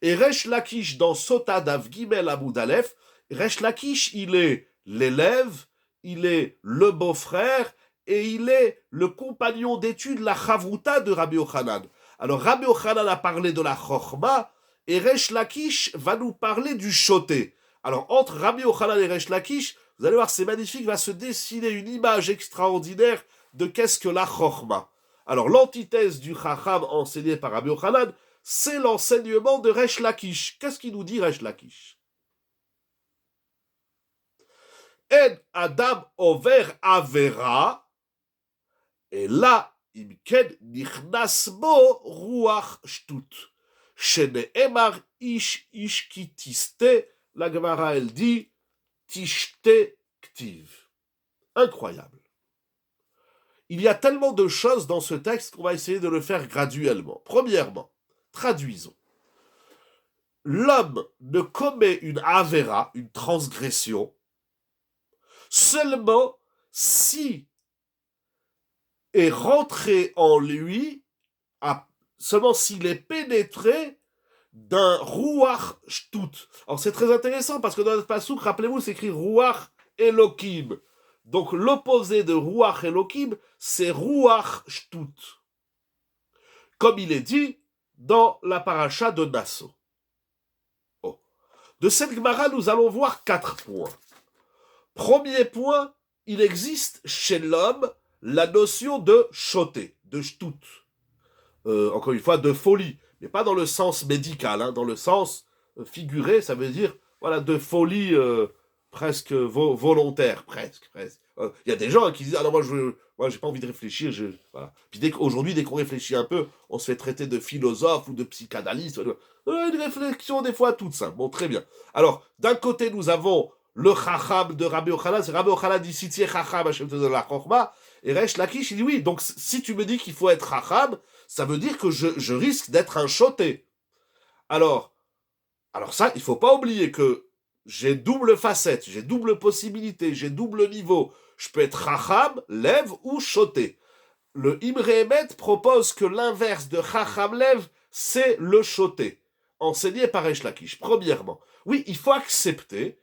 et Resh Lakish dans Sota d'Av Gimel Amud Aleph, Resh Lakish, il est l'élève, il est le beau-frère, et il est le compagnon d'études, la chavruta de Rabbi Yochanan. Alors Rabbi Yochanan a parlé de la Chochma, et Resh Lakish va nous parler du choté. Alors entre Rabbi Yochanan et Resh Lakish, vous allez voir, c'est magnifique, va se dessiner une image extraordinaire de qu'est-ce que la Chochma. Alors l'antithèse du Chacham enseigné par Rabbi Yochanan, c'est l'enseignement de Resh Lakish. Qu'est-ce qu'il nous dit Resh Lakish? En Adam over Avera, et là, imken nichnas bo ruach shtut. Shene'emar ish ki tiste, la Gemara elle dit, tishte ktiv. Incroyable. Il y a tellement de choses dans ce texte qu'on va essayer de le faire graduellement. Premièrement, traduisons. L'homme ne commet une avera, une transgression, seulement si est rentré en lui, seulement s'il est pénétré d'un Ruach Shtut. Alors c'est très intéressant parce que dans notre pasouk, rappelez-vous, c'est écrit Ruach Elokim. Donc l'opposé de Ruach Elokim, c'est Ruach Shtut. Comme il est dit dans la paracha de Nasso. Oh. De cette Gemara, nous allons voir 4 points. Premier point, il existe chez l'homme la notion de choté, de shtut. Encore une fois, de folie, mais pas dans le sens médical, hein, dans le sens figuré, ça veut dire voilà, de folie presque volontaire, presque. Il y a des gens qui disent ah non, moi j'ai pas envie de réfléchir. Voilà. Puis aujourd'hui, dès qu'on réfléchit un peu, on se fait traiter de philosophe ou de psychanalyste. Une réflexion des fois toute simple. Bon, très bien. Alors, d'un côté, nous avons le Chacham de Rabbi Yochanan, c'est Rabbi Yochanan dit si tu es Chacham, Hachem te donne la Chochma, et Resh Lakish, il dit oui, donc si tu me dis qu'il faut être Chacham, ça veut dire que je risque d'être un choté. Alors ça, il faut pas oublier que j'ai double facette, j'ai double possibilité, j'ai double niveau. Je peux être Chacham, lève ou choté. Le Imre Emet propose que l'inverse de Chacham lève, c'est le choté. enseigné par Resh Lakish. Premièrement, oui, il faut accepter,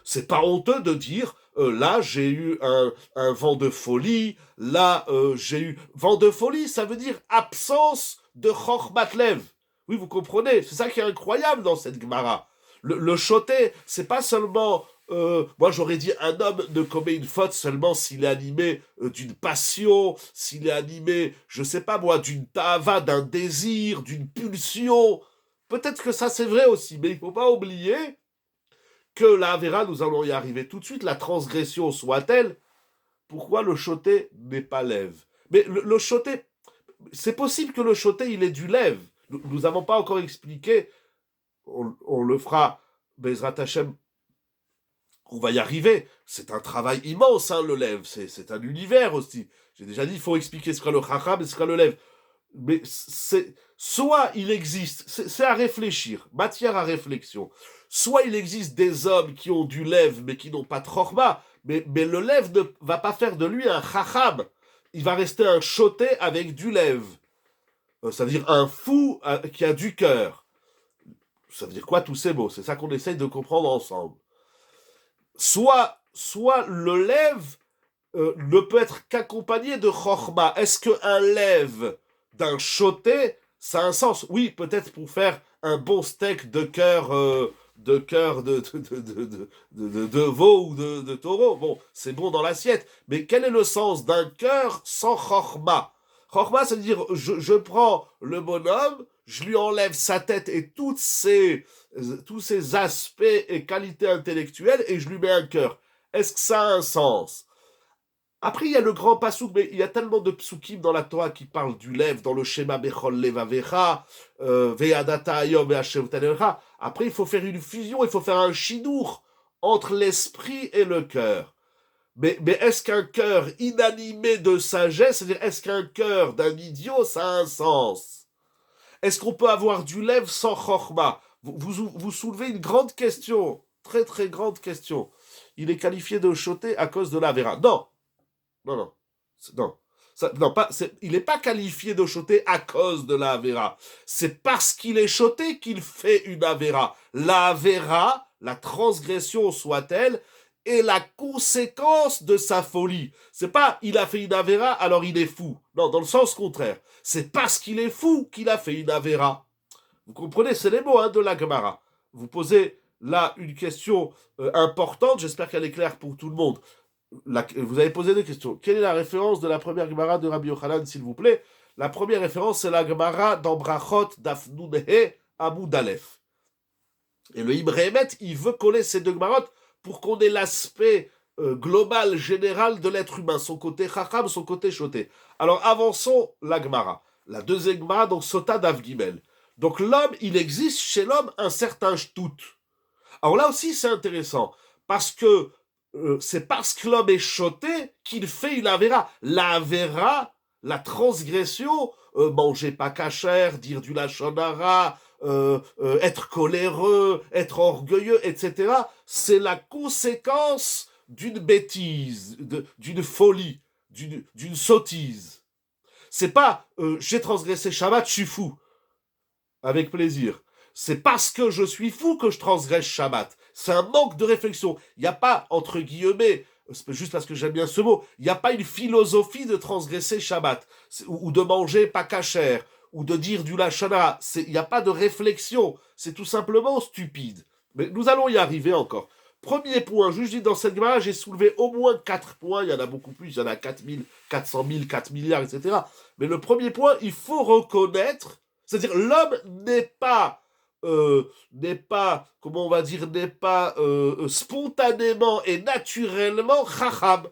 c'est pas honteux de dire, là j'ai eu un vent de folie, là j'ai eu... Vent de folie, ça veut dire absence de Chochmat Lev. Oui, vous comprenez, c'est ça qui est incroyable dans cette Gemara. Le choté, c'est pas seulement... moi j'aurais dit un homme ne commet une faute seulement s'il est animé d'une passion, s'il est animé, je sais pas moi, d'une tava, d'un désir, d'une pulsion. Peut-être que ça c'est vrai aussi, mais il faut pas oublier que la Avera, nous allons y arriver tout de suite, la transgression soit-elle, pourquoi le choté n'est pas lève. Mais le choté, c'est possible que le choté il ait du lève. Nous n'avons pas encore expliqué, on le fera, Bezrat Hashem, on va y arriver. C'est un travail immense, hein, le lève. C'est un univers aussi. J'ai déjà dit, il faut expliquer ce qu'est le chacham et ce qu'est le lève. Mais soit il existe, c'est à réfléchir, matière à réflexion. Soit il existe des hommes qui ont du lève mais qui n'ont pas de chorma, mais le lève ne va pas faire de lui un chacham. Il va rester un choté avec du lève. Ça veut dire un fou qui a du cœur. Ça veut dire quoi tous ces mots? C'est ça qu'on essaye de comprendre ensemble. Soit le lève ne peut être qu'accompagné de chorma. Est-ce qu'un lève d'un choté, ça a un sens? Oui, peut-être pour faire un bon steak de cœur de veau ou de taureau. Bon, c'est bon dans l'assiette. Mais quel est le sens d'un cœur sans chorma? Chorma, c'est-à-dire, je prends le bonhomme, je lui enlève sa tête et tous ses aspects et qualités intellectuelles et je lui mets un cœur. Est-ce que ça a un sens? Après, il y a le grand pasouk, mais il y a tellement de psukim dans la Torah qui parlent du lève, dans le schéma Bechol Levavecha, Ve'adata Ayom Ve'ashem Tanecha. Après, il faut faire une fusion, il faut faire un chidour entre l'esprit et le cœur. Mais est-ce qu'un cœur inanimé de sagesse, c'est-à-dire est-ce qu'un cœur d'un idiot, ça a un sens? Est-ce qu'on peut avoir du lève sans chorma? Vous soulevez une grande question, très très grande question. Il est qualifié de choté à cause de la vera. Non. Non. Il n'est pas qualifié de choté à cause de la Avera. C'est parce qu'il est choté qu'il fait une Avera. La Avera, la transgression soit-elle, est la conséquence de sa folie. C'est pas il a fait une Avera, alors il est fou. Non, dans le sens contraire. C'est parce qu'il est fou qu'il a fait une Avera. Vous comprenez, c'est les mots de la Gemara. Vous posez là une question importante, j'espère qu'elle est claire pour tout le monde. Vous avez posé deux questions. Quelle est la référence de la première Gemara de Rabbi Yochanan, s'il vous plaît? La première référence, c'est la Gemara dans Brachot Daf Nunehe Amud Aleph. Et le Ibrehemet, il veut coller ces deux Gemarot pour qu'on ait l'aspect global, général de l'être humain, son côté Chacham, son côté Choté. Alors avançons la Gemara. La deuxième Gemara, donc Sota Daf Gimel. Donc l'homme, il existe chez l'homme un certain shtout. Alors là aussi, c'est intéressant, parce que c'est parce que l'homme est choté qu'il fait une avéra. La avéra, la transgression, manger pas cachère, dire du lachon hara, être coléreux, être orgueilleux, etc. C'est la conséquence d'une bêtise, d'une folie, d'une sottise. C'est pas j'ai transgressé Shabbat, je suis fou. Avec plaisir. C'est parce que je suis fou que je transgresse Shabbat. C'est un manque de réflexion. Il n'y a pas, entre guillemets, c'est juste parce que j'aime bien ce mot, il n'y a pas une philosophie de transgresser Shabbat, ou de manger pas cachère, ou de dire du lachon hara. Il n'y a pas de réflexion. C'est tout simplement stupide. Mais nous allons y arriver encore. Premier point, je dis dans cette Gemara, j'ai soulevé au moins 4 points, il y en a beaucoup plus, il y en a 4000, 400 000, 4 milliards, etc. Mais le premier point, il faut reconnaître, c'est-à-dire l'homme n'est pas, comment on va dire, n'est pas spontanément et naturellement chacham.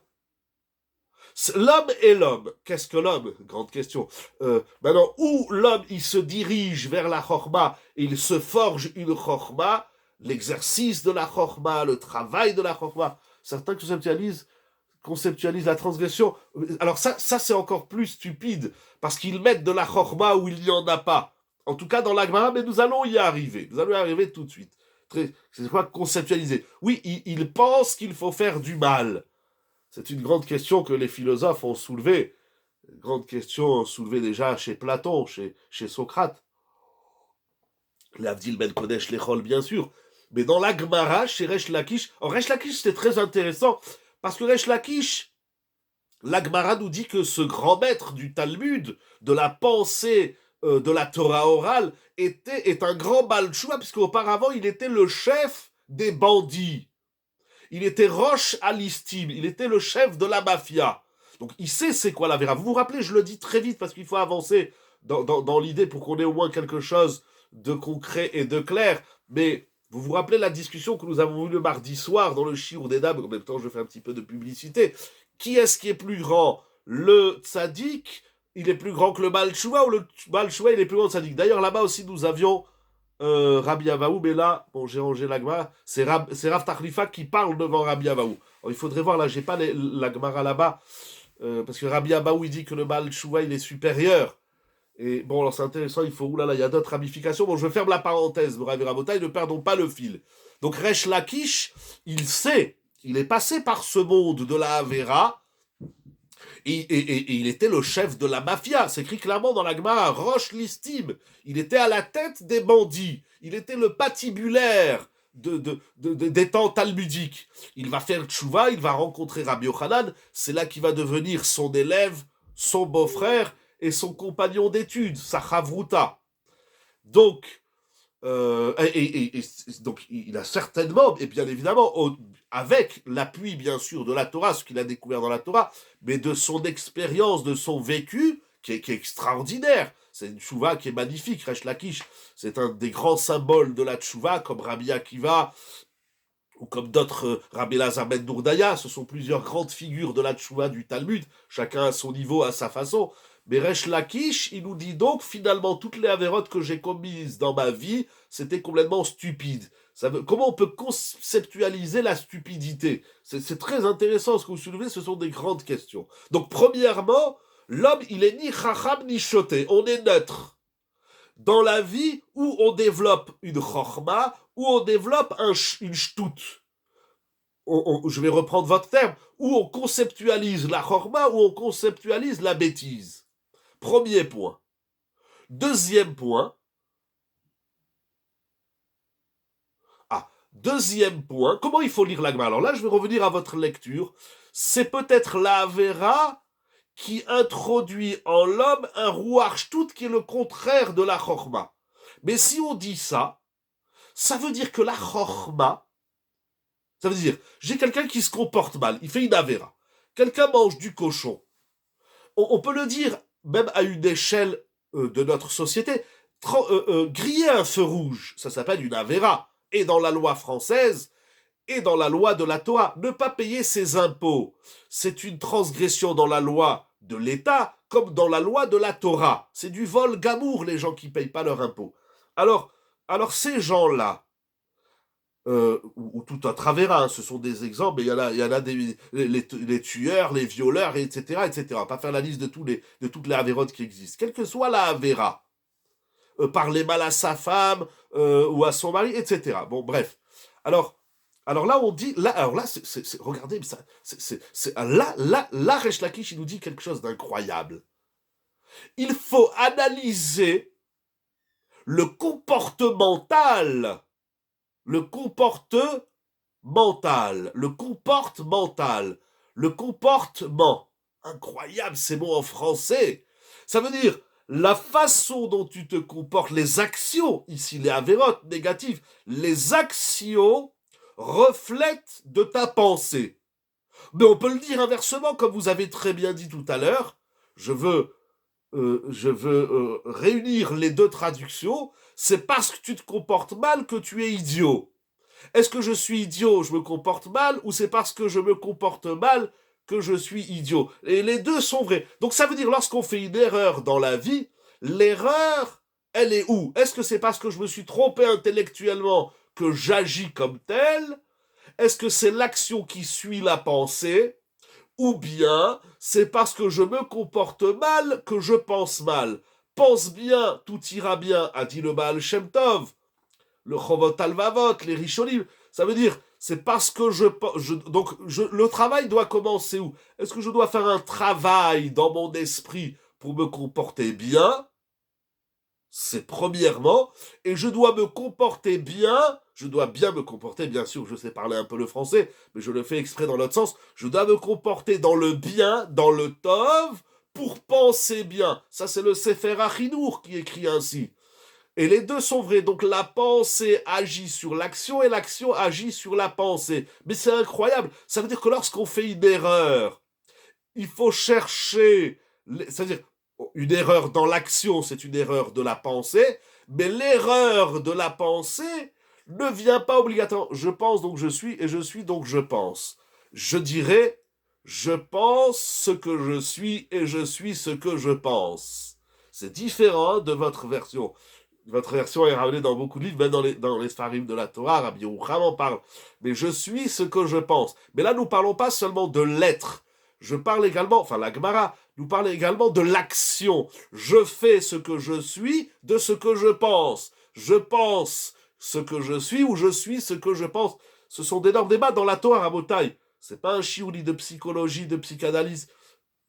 L'homme est l'homme. Qu'est-ce que l'homme? Grande question. Maintenant, où l'homme, il se dirige vers la chorma, il se forge une chorma, l'exercice de la chorma, le travail de la chorma. Certains conceptualisent la transgression. Alors ça c'est encore plus stupide, parce qu'ils mettent de la chorma où il n'y en a pas. En tout cas dans la Gemara, mais nous allons y arriver. Nous allons y arriver tout de suite. C'est quoi conceptualiser? Oui, ils pensent qu'il faut faire du mal. C'est une grande question que les philosophes ont soulevée. Une grande question soulevée déjà chez Platon, chez Socrate. l'Avdil Ben Kodesh Lechol, bien sûr. Mais dans la Gemara, chez Resh Lakish, Resh Lakish, c'était très intéressant, parce que Resh Lakish, la Gemara nous dit que ce grand maître du Talmud, de la pensée de la Torah orale, est un grand Baal Tshuva, puisqu'auparavant, il était le chef des bandits. Il était Roche à l'Istim, il était le chef de la mafia. Donc il sait c'est quoi la vera. Vous vous rappelez, je le dis très vite parce qu'il faut avancer dans l'idée pour qu'on ait au moins quelque chose de concret et de clair. Mais vous vous rappelez la discussion que nous avons eue le mardi soir dans le Shiur des Dames. En même temps, je fais un petit peu de publicité. Qui est-ce qui est plus grand? Le tzaddik, il est plus grand que le Baal Tshuva, ou le Baal Tshuva, il est plus grand que le tzaddik? D'ailleurs, là-bas aussi, nous avions Rabbi Avaou, mais là, bon, j'ai rangé la Gemara, c'est Rav Tachlifa qui parle devant Rabbi Avaou. Alors, il faudrait voir, là, j'ai pas la Gemara là-bas, parce que Rabbi Avaou, il dit que le Baal Tshuva, il est supérieur. Et bon, alors c'est intéressant, il y a d'autres ramifications. Bon, je ferme la parenthèse, Rav Rabotai, ne perdons pas le fil. Donc, Resh Lakish, il sait, il est passé par ce monde de la Havera, et il était le chef de la mafia. C'est écrit clairement dans la Gemara, Roche l'Istim. Il était à la tête des bandits. Il était le patibulaire des temps talmudiques. Il va faire tchouva, il va rencontrer Rabbi Yochanan. C'est là qu'il va devenir son élève, son beau-frère et son compagnon d'études, sa chavruta. Donc, donc, il a certainement, et bien évidemment, avec l'appui, bien sûr, de la Torah, ce qu'il a découvert dans la Torah, mais de son expérience, de son vécu, qui est extraordinaire. C'est une tchouva qui est magnifique. Resh Lakish, c'est un des grands symboles de la tchouva, comme Rabbi Akiva, ou comme d'autres, Rabbi Elazar ben Dourdaya. Ce sont plusieurs grandes figures de la tchouva du Talmud, chacun à son niveau, à sa façon. Mais Resh Lakish, il nous dit donc, finalement, toutes les avérotes que j'ai commises dans ma vie, c'était complètement stupide. Comment on peut conceptualiser la stupidité? C'est très intéressant ce que vous soulevez, ce sont des grandes questions. Donc, premièrement, l'homme, il est ni chacham ni choté, on est neutre. Dans la vie, où on développe une chorma, où on développe une shtout. Je vais reprendre votre terme, où on conceptualise la chorma, où on conceptualise la bêtise. Premier point. Deuxième point. Deuxième point. Comment il faut lire la Gemara? Alors là, je vais revenir à votre lecture. C'est peut-être la Avera qui introduit en l'homme un rouar shtout qui est le contraire de la chorma. Mais si on dit ça, ça veut dire que la chorma, ça veut dire, j'ai quelqu'un qui se comporte mal, il fait une Avera. Quelqu'un mange du cochon. On peut le dire même à une échelle de notre société, griller un feu rouge, ça s'appelle une Avera. Et dans la loi française, et dans la loi de la Torah, ne pas payer ses impôts, c'est une transgression dans la loi de l'État, comme dans la loi de la Torah. C'est du vol gamour, les gens qui ne payent pas leurs impôts. Alors ces gens-là, ou tout autre Avera, hein, ce sont des exemples, mais il y en a les tueurs, les violeurs, etc., etc. On va pas faire la liste de toutes les Avérotes qui existent. Quelle que soit la Avera, parler mal à sa femme, ou à son mari, etc. Bon, bref. Alors là, on dit, regardez, là, Resh Lakish, il nous dit quelque chose d'incroyable. Il faut analyser le comportemental, le comportement. Incroyable, ces mots en français. Ça veut dire la façon dont tu te comportes, les actions, ici les avérotes négatives, les actions reflètent de ta pensée. Mais on peut le dire inversement, comme vous avez très bien dit tout à l'heure. Je veux réunir les deux traductions. C'est parce que tu te comportes mal que tu es idiot. Est-ce que je suis idiot, je me comporte mal, ou c'est parce que je me comporte mal que je suis idiot? Et les deux sont vrais. Donc ça veut dire, lorsqu'on fait une erreur dans la vie, l'erreur, elle est où? Est-ce que c'est parce que je me suis trompé intellectuellement que j'agis comme tel? Est-ce que c'est l'action qui suit la pensée? Ou bien c'est parce que je me comporte mal que je pense mal? Pense bien, tout ira bien, a dit le Baal Shem Tov. Le Chovot Alvavot, les Rishonim, ça veut dire, c'est parce que le travail doit commencer où? Est-ce que je dois faire un travail dans mon esprit pour me comporter bien? c'est premièrement, et je dois me comporter bien, je dois bien me comporter, bien sûr, je sais parler un peu le français, mais je le fais exprès dans l'autre sens, je dois me comporter dans le bien, dans le tov, pour penser bien. Ça, c'est le Sefer Achinour qui écrit ainsi. Et les deux sont vrais. Donc la pensée agit sur l'action et l'action agit sur la pensée. Mais c'est incroyable. Ça veut dire que lorsqu'on fait une erreur, il faut chercher, c'est-à-dire une erreur dans l'action, c'est une erreur de la pensée, mais l'erreur de la pensée ne vient pas obligatoirement. Je pense donc je suis et je suis donc je pense. Je dirais je pense ce que je suis et je suis ce que je pense. C'est différent de votre version. Votre version est ramenée dans beaucoup de livres, même dans les Sfarim de la Torah, Rabbi Yerucham en parle. Mais je suis ce que je pense. Mais là, nous parlons pas seulement de l'être. Je parle également, enfin la Gemara, nous parle également de l'action. Je fais ce que je suis de ce que je pense. Je pense ce que je suis ou je suis ce que je pense. Ce sont d'énormes débats dans la Torah à Rabotai. C'est pas un chiouli de psychologie, de psychanalyse.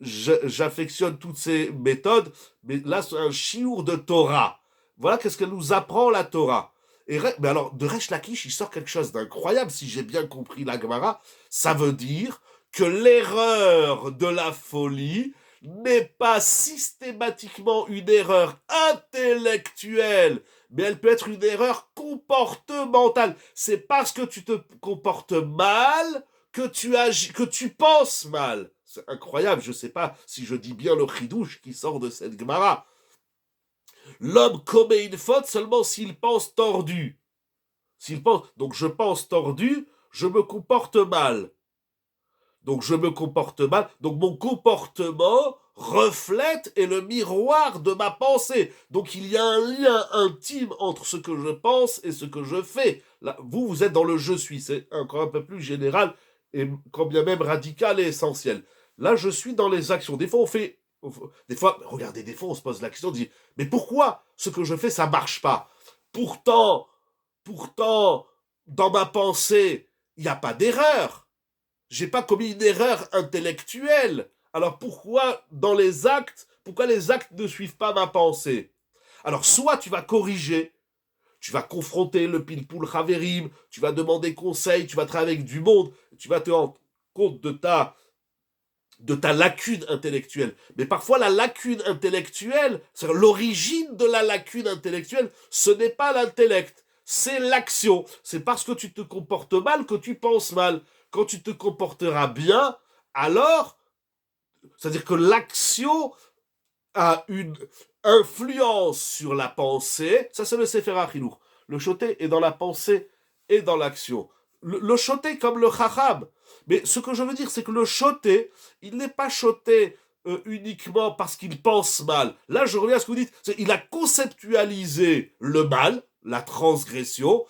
J'affectionne toutes ces méthodes, mais là c'est un chiour de Torah. Voilà qu'est-ce qu'elle nous apprend la Torah. Mais alors, de Resh Lakish, il sort quelque chose d'incroyable, si j'ai bien compris la Gemara. Ça veut dire que l'erreur de la folie n'est pas systématiquement une erreur intellectuelle, mais elle peut être une erreur comportementale. C'est parce que tu te comportes mal que tu agis, que tu penses mal. C'est incroyable, je ne sais pas si je dis bien le chidouche qui sort de cette Gemara. L'homme commet une faute seulement s'il pense tordu. S'il pense, donc je pense tordu, je me comporte mal. Donc je me comporte mal, donc mon comportement reflète et le miroir de ma pensée. Donc il y a un lien intime entre ce que je pense et ce que je fais. Là, vous êtes dans le je suis, c'est encore un peu plus général et quand bien même radical et essentiel. Là, je suis dans les actions. Des fois, regardez, des fois, on se pose la question, on dit, mais pourquoi ce que je fais, ça marche pas? Pourtant, dans ma pensée, il n'y a pas d'erreur. J'ai pas commis une erreur intellectuelle. Alors pourquoi les actes ne suivent pas ma pensée? Alors soit tu vas corriger, tu vas confronter le pilpoul chaverim, tu vas demander conseil, tu vas travailler avec du monde, tu vas te rendre compte de ta lacune intellectuelle. Mais parfois la lacune intellectuelle, c'est l'origine de la lacune intellectuelle, ce n'est pas l'intellect, c'est l'action. C'est parce que tu te comportes mal que tu penses mal. Quand tu te comporteras bien, alors, c'est-à-dire que l'action a une influence sur la pensée. Ça, c'est le Sefer Achinour. Le choté est dans la pensée et dans l'action. Le choté comme le chacham. Mais ce que je veux dire, c'est que le choté, il n'est pas choté uniquement parce qu'il pense mal. Là, je reviens à ce que vous dites. Il a conceptualisé le mal, la transgression,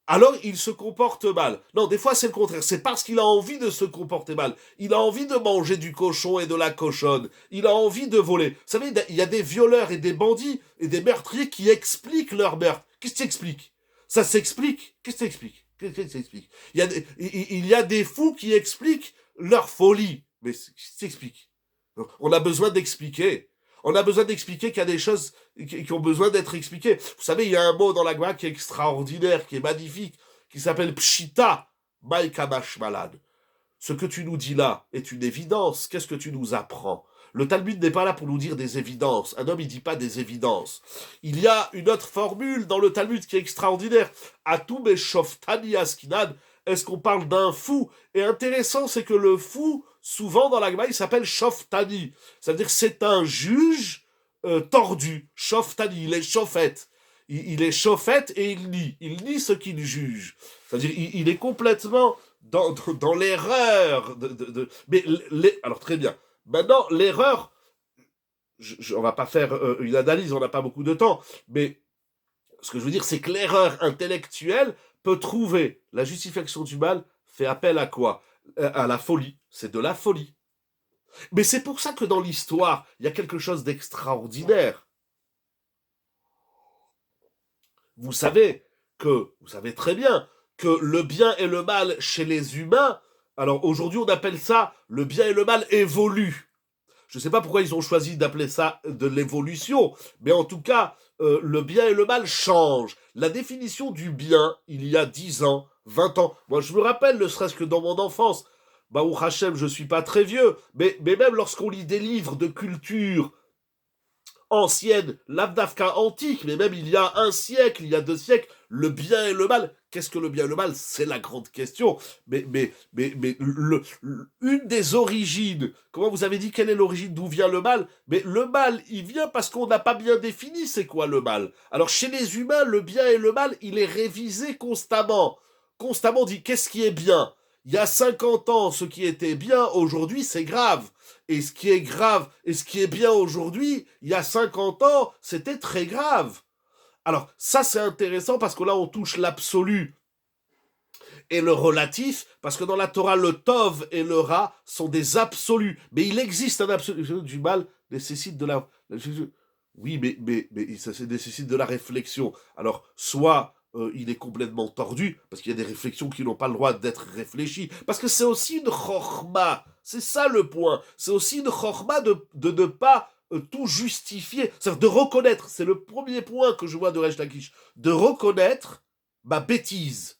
alors il se comporte mal. Non, des fois c'est le contraire. C'est parce qu'il a envie de se comporter mal. Il a envie de manger du cochon et de la cochonne. Il a envie de voler. Vous savez, il y a des violeurs et des bandits et des meurtriers qui expliquent leur meurtre. Qu'est-ce qui s'explique? Ça s'explique. Qu'est-ce qui s'explique? Qu'est-ce qui s'explique? Il y a des fous qui expliquent leur folie. Mais qu'est-ce qui s'explique? On a besoin d'expliquer. On a besoin d'expliquer qu'il y a des choses qui ont besoin d'être expliquées. Vous savez, il y a un mot dans la Gemara qui est extraordinaire, qui est magnifique, qui s'appelle Pshita, Maïkamash Malad. Ce que tu nous dis là est une évidence. Qu'est-ce que tu nous apprends? Le Talmud n'est pas là pour nous dire des évidences. Un homme, il dit pas des évidences. Il y a une autre formule dans le Talmud qui est extraordinaire. Atum et Shoftani Askinan. Est-ce qu'on parle d'un fou? Et intéressant, c'est que le fou, souvent dans la Gemara, il s'appelle Shoftani. Ça veut dire que c'est un juge tordu. Shoftani, il est chauffette. Il est chauffette et il nie. Il nie ce qu'il juge. C'est-à-dire il est complètement dans l'erreur. Mais alors très bien. Maintenant, l'erreur, on va pas faire une analyse, on n'a pas beaucoup de temps, mais ce que je veux dire, c'est que l'erreur intellectuelle peut trouver la justification du mal, fait appel à quoi? À la folie. C'est de la folie. Mais c'est pour ça que dans l'histoire, il y a quelque chose d'extraordinaire. Vous savez très bien que le bien et le mal chez les humains, alors aujourd'hui on appelle ça le bien et le mal évoluent. Je ne sais pas pourquoi ils ont choisi d'appeler ça de l'évolution, mais en tout cas, le bien et le mal changent. La définition du bien, il y a 10 ans, 20 ans, moi je me rappelle, ne serait-ce que dans mon enfance, Baruch Hashem, je ne suis pas très vieux, mais même lorsqu'on lit des livres de culture ancienne, l'Avdavka antique, mais même il y a un siècle, il y a 2 siècles, le bien et le mal. Qu'est-ce que le bien et le mal? C'est la grande question. Une des origines, comment vous avez dit quelle est l'origine d'où vient le mal? Mais le mal, il vient parce qu'on n'a pas bien défini c'est quoi le mal. Alors chez les humains, le bien et le mal, il est révisé constamment. Constamment dit qu'est-ce qui est bien? Il y a 50 ans, ce qui était bien, aujourd'hui, c'est grave. Et ce qui est grave et ce qui est bien aujourd'hui, il y a 50 ans, c'était très grave. Alors, ça c'est intéressant parce que là on touche l'absolu et le relatif, parce que dans la Torah, le Tov et le Ra sont des absolus. Mais il existe un absolu. Du mal nécessite de la... Oui, mais ça nécessite de la réflexion. Alors, soit il est complètement tordu, parce qu'il y a des réflexions qui n'ont pas le droit d'être réfléchies, parce que c'est aussi une chorma, c'est ça le point, c'est aussi une chorma de ne pas tout justifier, c'est-à-dire de reconnaître, c'est le premier point que je vois de Resh Lakish, de reconnaître ma bêtise,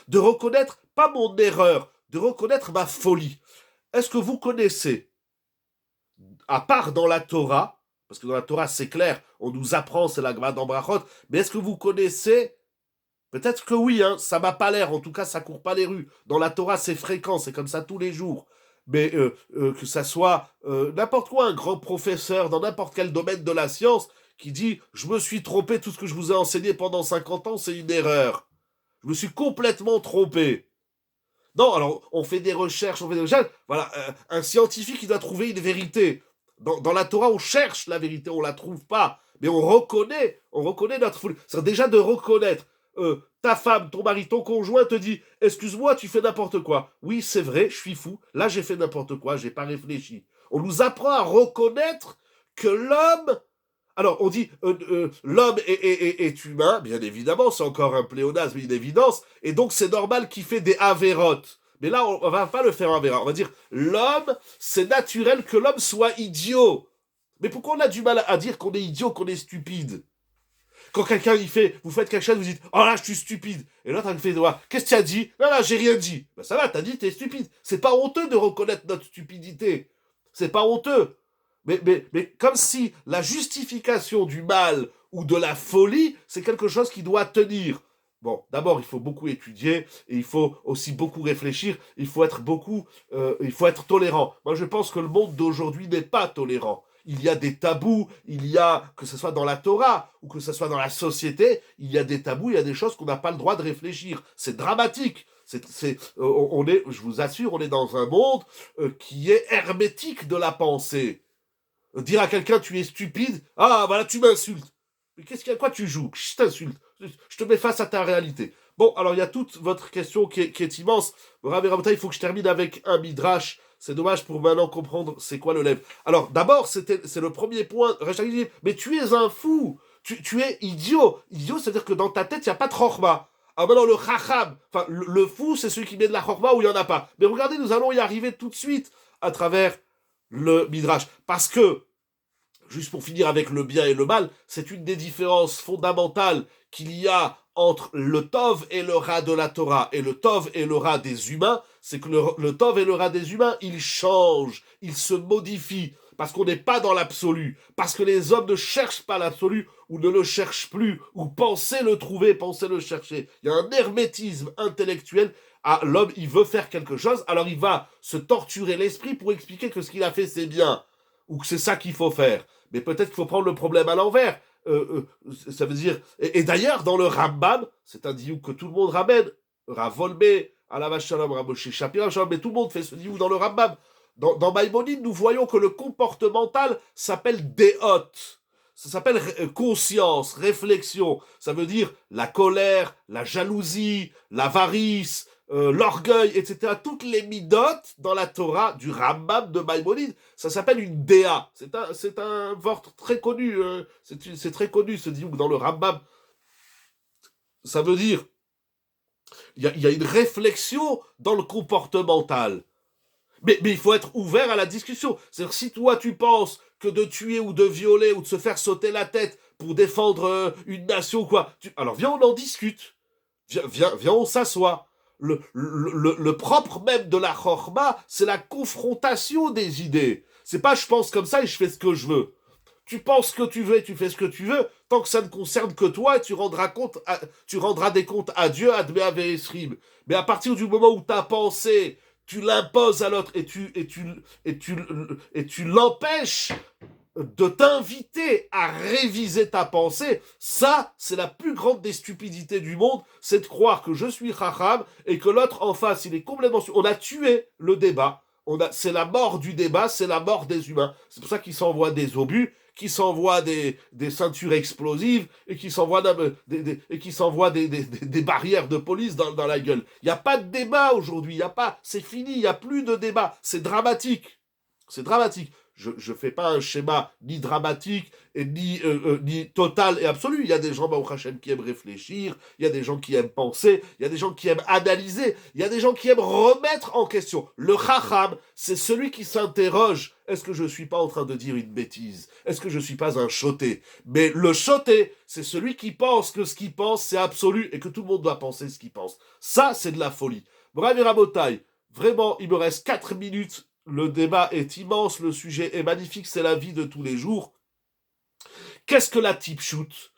de reconnaître, pas mon erreur, de reconnaître ma folie. Est-ce que vous connaissez, à part dans la Torah, parce que dans la Torah c'est clair, on nous apprend, c'est la Gemara dans Brachot, mais est-ce que vous connaissez, peut-être que oui, hein, ça m'a pas l'air, en tout cas ça court pas les rues, dans la Torah c'est fréquent, c'est comme ça tous les jours, mais que ça soit n'importe quoi, un grand professeur dans n'importe quel domaine de la science, qui dit « je me suis trompé, tout ce que je vous ai enseigné pendant 50 ans c'est une erreur ». Je me suis complètement trompé. Non, alors on fait des recherches, voilà, un scientifique il doit trouver une vérité. Dans la Torah, on cherche la vérité, on la trouve pas, mais on reconnaît notre folie. C'est déjà de reconnaître. Ta femme, ton mari, ton conjoint te dit « Excuse-moi, tu fais n'importe quoi. » Oui, c'est vrai, je suis fou. Là, j'ai fait n'importe quoi, j'ai pas réfléchi. On nous apprend à reconnaître que l'homme... Alors, on dit l'homme est humain, bien évidemment, c'est encore un pléonasme, une évidence, et donc c'est normal qu'il fait des avérotes. Mais là, on va pas le faire avéra. On va dire l'homme, c'est naturel que l'homme soit idiot. Mais pourquoi on a du mal à dire qu'on est idiot, qu'on est stupide? Quand quelqu'un il fait, vous faites quelque chose, vous dites oh là, je suis stupide. Et l'autre il fait qu'est-ce que tu as dit? Non, non, j'ai rien dit. Ben ça va, t'as dit t'es stupide. C'est pas honteux de reconnaître notre stupidité. C'est pas honteux. Mais comme si la justification du mal ou de la folie, c'est quelque chose qui doit tenir. Bon, d'abord, il faut beaucoup étudier et il faut aussi beaucoup réfléchir. Il faut être tolérant. Moi, je pense que le monde d'aujourd'hui n'est pas tolérant. Il y a des tabous, il y a, que ce soit dans la Torah ou que ce soit dans la société, il y a des tabous, il y a des choses qu'on n'a pas le droit de réfléchir. C'est dramatique. Je vous assure, on est dans un monde qui est hermétique de la pensée. Dire à quelqu'un tu es stupide, ah voilà tu m'insultes. Mais qu'est-ce qu'il y a, quoi tu joues? Je t'insulte. Je te mets face à ta réalité. Bon, alors il y a toute votre question qui est immense. Rav et Rabotai, il faut que je termine avec un midrash. C'est dommage pour maintenant comprendre c'est quoi le lève. Alors d'abord, c'est le premier point. Rachel dit, mais tu es un fou. Tu es idiot. Idiot, c'est-à-dire que dans ta tête, il n'y a pas de chorma. Ah maintenant le chacham, enfin le fou, c'est celui qui met de la chorma où il n'y en a pas. Mais regardez, nous allons y arriver tout de suite à travers le midrash. Parce que, juste pour finir avec le bien et le mal, c'est une des différences fondamentales qu'il y a entre le Tov et le Ra de la Torah et le Tov et le Ra des humains, c'est que le Tov et le Ra des humains, ils changent, ils se modifient, parce qu'on n'est pas dans l'absolu, parce que les hommes ne cherchent pas l'absolu, ou ne le cherchent plus, ou pensaient le trouver, pensaient le chercher. Il y a un hermétisme intellectuel. Ah, l'homme, il veut faire quelque chose, alors il va se torturer l'esprit pour expliquer que ce qu'il a fait, c'est bien, ou que c'est ça qu'il faut faire. Mais peut-être qu'il faut prendre le problème à l'envers. Ça veut dire... Et d'ailleurs, dans le Rambam, c'est un diouk que tout le monde ramène, Ravolbe, Alav Shalom, Ramoshe Shapira, mais tout le monde fait ce diouk dans le Rambam. Dans Maïmonide, nous voyons que le comportemental s'appelle Deot. Ça s'appelle conscience, réflexion. Ça veut dire la colère, la jalousie, l'avarice, l'orgueil, etc. Toutes les midotes dans la Torah du Rambam de Maïmonide, ça s'appelle une déa. C'est un vort très connu. C'est très connu ce diouk dans le Rambam. Ça veut dire il y a une réflexion dans le comportemental. Mais il faut être ouvert à la discussion. C'est-à-dire, si toi, tu penses que de tuer ou de violer ou de se faire sauter la tête pour défendre une nation ou quoi, alors viens, on en discute. Viens, on s'assoit. Le propre même de la chorma, c'est la confrontation des idées. C'est pas je pense comme ça et je fais ce que je veux. Tu penses ce que tu veux et tu fais ce que tu veux, tant que ça ne concerne que toi, tu rendras des comptes à Dieu, à Esrim. Mais à partir du moment où ta pensée, tu l'imposes à l'autre et tu l'empêches de t'inviter à réviser ta pensée, ça, c'est la plus grande des stupidités du monde, c'est de croire que je suis Chacham et que l'autre en face, il est complètement... On a tué le débat. C'est la mort du débat, c'est la mort des humains. C'est pour ça qu'ils s'envoient des obus, qu'ils s'envoient des ceintures explosives et qu'ils s'envoient des barrières de police dans la gueule. Il n'y a pas de débat aujourd'hui, c'est fini, il n'y a plus de débat. C'est dramatique. C'est dramatique. Je ne fais pas un schéma ni dramatique et ni total et absolu. Il y a des gens, Baruch Hashem, qui aiment réfléchir, il y a des gens qui aiment penser, il y a des gens qui aiment analyser, il y a des gens qui aiment remettre en question. Le Chacham, c'est celui qui s'interroge. Est-ce que je ne suis pas en train de dire une bêtise? Est-ce que je ne suis pas un choté? Mais le choté, c'est celui qui pense que ce qu'il pense, c'est absolu et que tout le monde doit penser ce qu'il pense. Ça, c'est de la folie. Bravo Rabotai, vraiment, il me reste 4 minutes. Le débat est immense, le sujet est magnifique, c'est la vie de tous les jours. Qu'est-ce que la type shoot?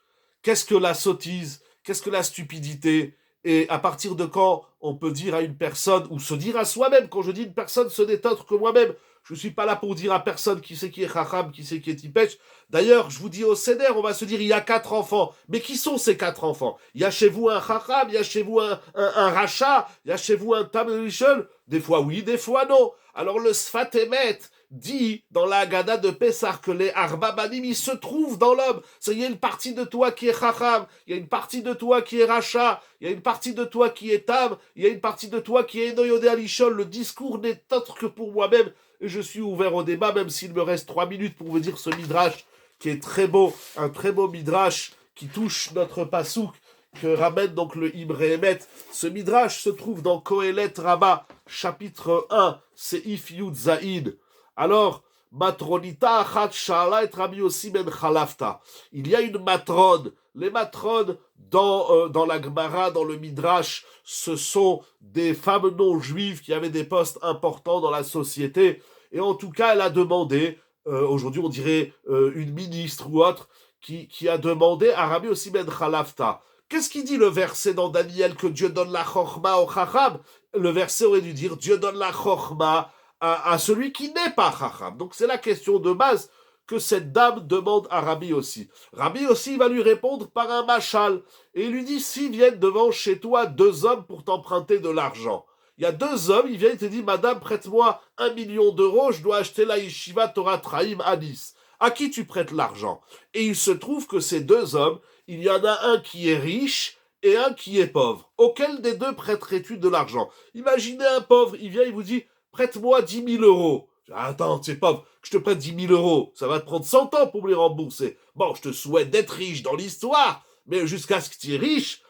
Qu'est-ce que la sottise? Qu'est-ce que la stupidité? Et à partir de quand on peut dire à une personne, ou se dire à soi-même, quand je dis une personne, ce n'est autre que moi-même. Je ne suis pas là pour dire à personne qui c'est qui est Chacham, qui c'est qui est Tipesh. D'ailleurs, je vous dis au Seder, on va se dire, il y a 4 enfants. Mais qui sont ces 4 enfants? Il y a chez vous un Chacham, il y a chez vous un Racha, il y a chez vous un Tam Rishon. Des fois oui, des fois non. Alors le Sfat Emet dit dans la Haggadah de Pessah que les Arba Banim, ils se trouvent dans l'homme. Il y a une partie de toi qui est Chacham, il y a une partie de toi qui est Racha, il y a une partie de toi qui est Tam, il y a une partie de toi qui est Noyodé Alishol. Le discours n'est autre que pour moi-même. Et je suis ouvert au débat, même s'il me reste 3 minutes pour vous dire ce midrash qui est très beau, un très beau midrash qui touche notre pasouk, que ramène donc le Imre Emet. Ce midrash se trouve dans Kohelet Rabbah, chapitre 1, Seif Yud Zaïd. Alors, Matronita Achat Shala et Rabbi Yossi ben Chalafta. Il y a une matrone. Les matrones, dans la Gemara, dans le Midrash, ce sont des femmes non-juives qui avaient des postes importants dans la société. Et en tout cas, elle a demandé, aujourd'hui on dirait une ministre ou autre, qui a demandé à Rabbi Yossi ben Chalafta. Qu'est-ce qu'il dit le verset dans Daniel que Dieu donne la chorma au chacham? Le verset aurait dû dire Dieu donne la chorma à celui qui n'est pas chacham. Donc c'est la question de base que cette dame demande à Rabbi Yossi. Rabbi Yossi va lui répondre par un machal. Et il lui dit, s'ils viennent devant chez toi 2 hommes pour t'emprunter de l'argent. Il y a 2 hommes, il vient et te dit, madame, prête-moi 1 million d'euros, je dois acheter la yeshiva Torah Traim à Nice. À qui tu prêtes l'argent? Et il se trouve que ces 2 hommes, il y en a un qui est riche et un qui est pauvre. Auquel des deux prêterais-tu de l'argent? Imaginez un pauvre, il vient, il vous dit, prête-moi 10 000 euros. Attends, c'est pauvre, que je te prête 10 000 euros, ça va te prendre 100 ans pour me les rembourser. Bon, je te souhaite d'être riche dans l'histoire, mais jusqu'à ce que tu es riche,